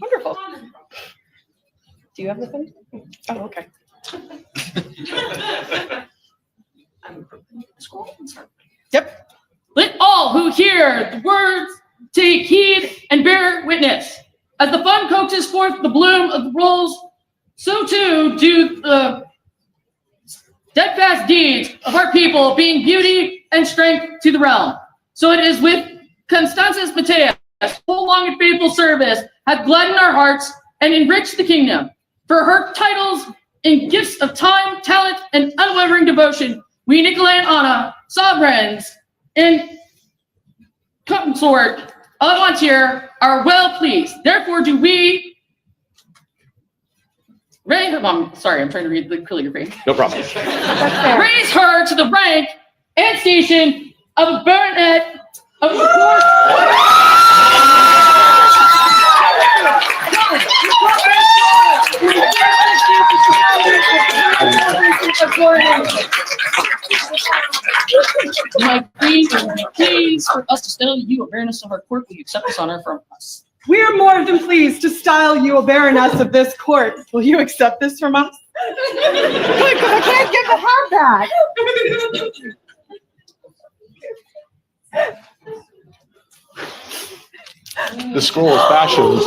Wonderful. Do you have the thing? Oh, okay. Yep. Let all who hear the words take heed and bear witness. As the fun coaxes forth the bloom of the rolls, so too do the steadfast deeds of our people, being beauty and strength to the realm. So it is with Constantius Mateus, whole long and faithful service hath gladdened our hearts and enriched the kingdom. For her titles and gifts of time, talent, and unwavering devotion, we, Nicolai and Anna, sovereigns and consort of Antir, are well pleased. Therefore do we raise her, I'm trying to read the calligraphy. No problem. Raise her to the rank and station of a baronet of the court. My queen, please for us to style you a baroness of our court, will you accept this honor from us? We are more than pleased to style you a baroness of this court. Will you accept this from us? I can't get the hat back. The scroll is fashioned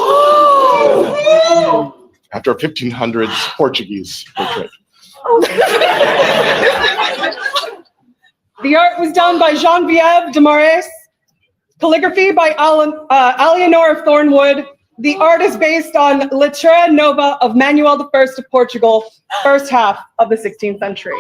after a 1500s Portuguese portrait. The art was done by Geneviève de Marais. Calligraphy by Alienor of Thornwood. The art is based on Letra Nova of Manuel I of Portugal, first half of the 16th century.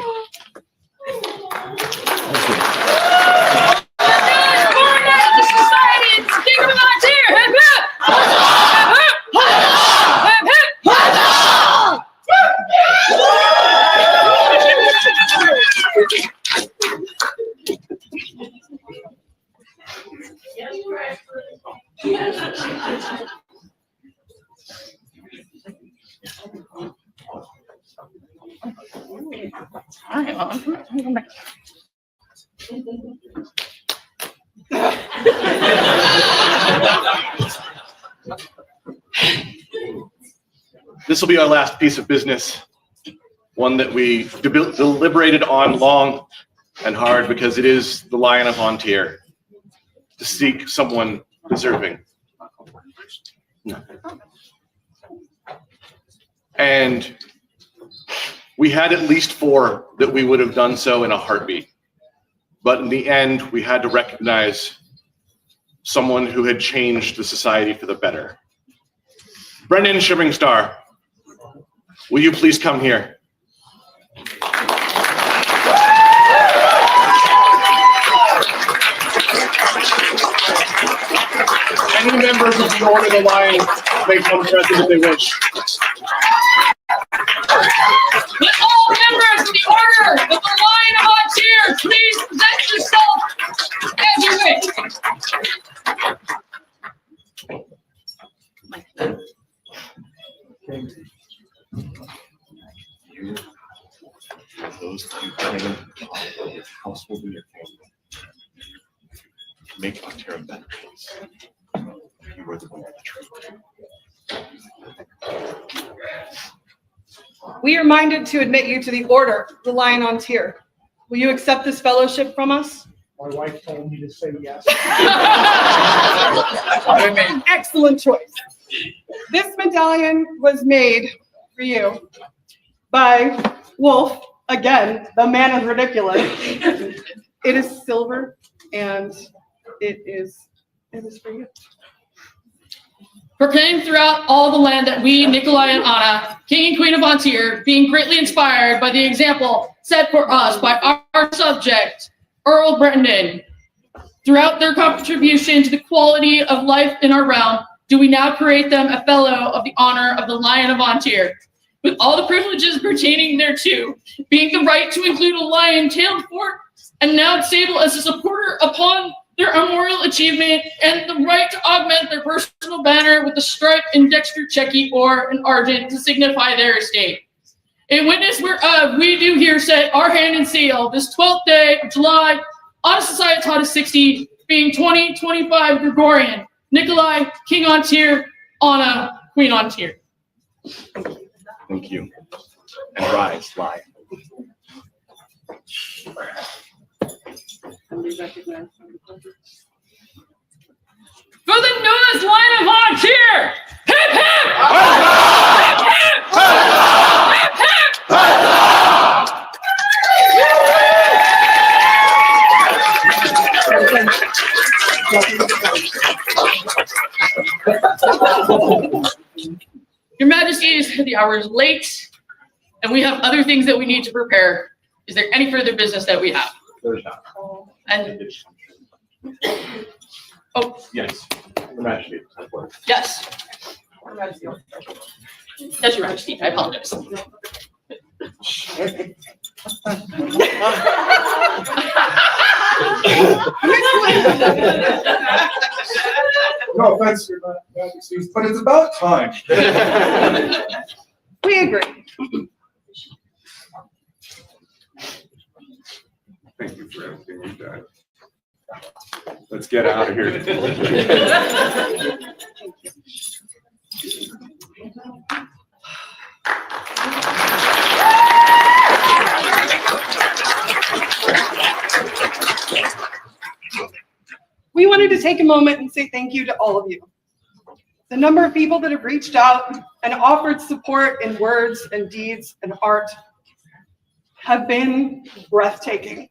This will be our last piece of business, one that we deliberated on long and hard because it is the Lion of Antir, to seek someone deserving. And we had at least 4 that we would have done so in a heartbeat. But in the end, we had to recognize someone who had changed the society for the better. Brendan Shivering Star, will you please come here? Any members of the Order of the Lion may come present if they wish. Let all members of the Order of the Lion of Antir, please present yourself as you wish. boast of you coming into the top of your household and your family. Make Ontario a better place. You are the one of the truth. We are minded to admit you to the order, the Lion on Tier. Will you accept this fellowship from us? My wife told me to say yes. Excellent choice. This medallion was made for you by Wolf, again, the man is ridiculous. It is silver and it is for you. Proclaim throughout all the land that we, Nicolai and Anna, King and Queen of Antir, being greatly inspired by the example set for us by our subject, Earl Brendan, throughout their contribution to the quality of life in our realm, do we now create them a fellow of the honor of the Lion of Antir, with all the privileges pertaining thereto, being the right to include a lion-tailed fort, and now stable as a supporter upon their memorial achievement, and the right to augment their personal banner with the stripe and dexter checky or an argent to signify their estate. In witness whereof we do here set our hand and seal this 12th day of July, on Societatis 60, being 2025 Gregorian, Nicolai, King on Tier, Anna, Queen on Tier. Thank you. And rise, lie. For the newest Lion of Antir! Hip hip! Your Majesties, the hour is late, and we have other things that we need to prepare. Is there any further business that we have? There's not. And oh Yes. Your Majesty. yes, yes, Your Majesty. I apologize. No offense, Your Majesty, but it's about time. We agree. Thank you for everything you've done. Let's get out of here. We wanted to take a moment and say thank you to all of you. The number of people that have reached out and offered support in words and deeds and art have been breathtaking.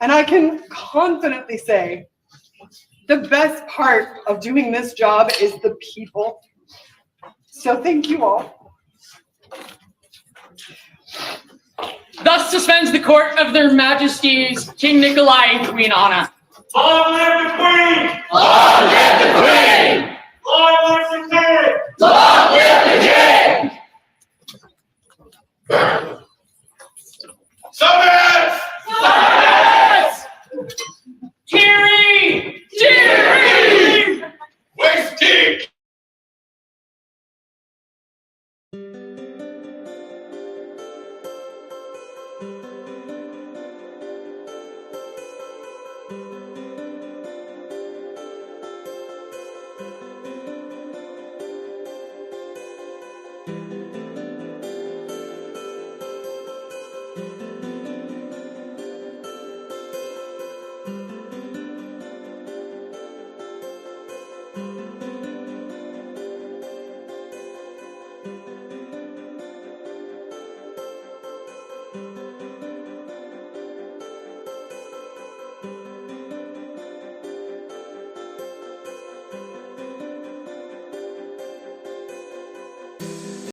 And I can confidently say the best part of doing this job is the people. So thank you all. Thus suspends the court of their Majesties King Nicolai and Queen Anna. Long live the Queen! Long live the Queen! Long live the King! Long live the King!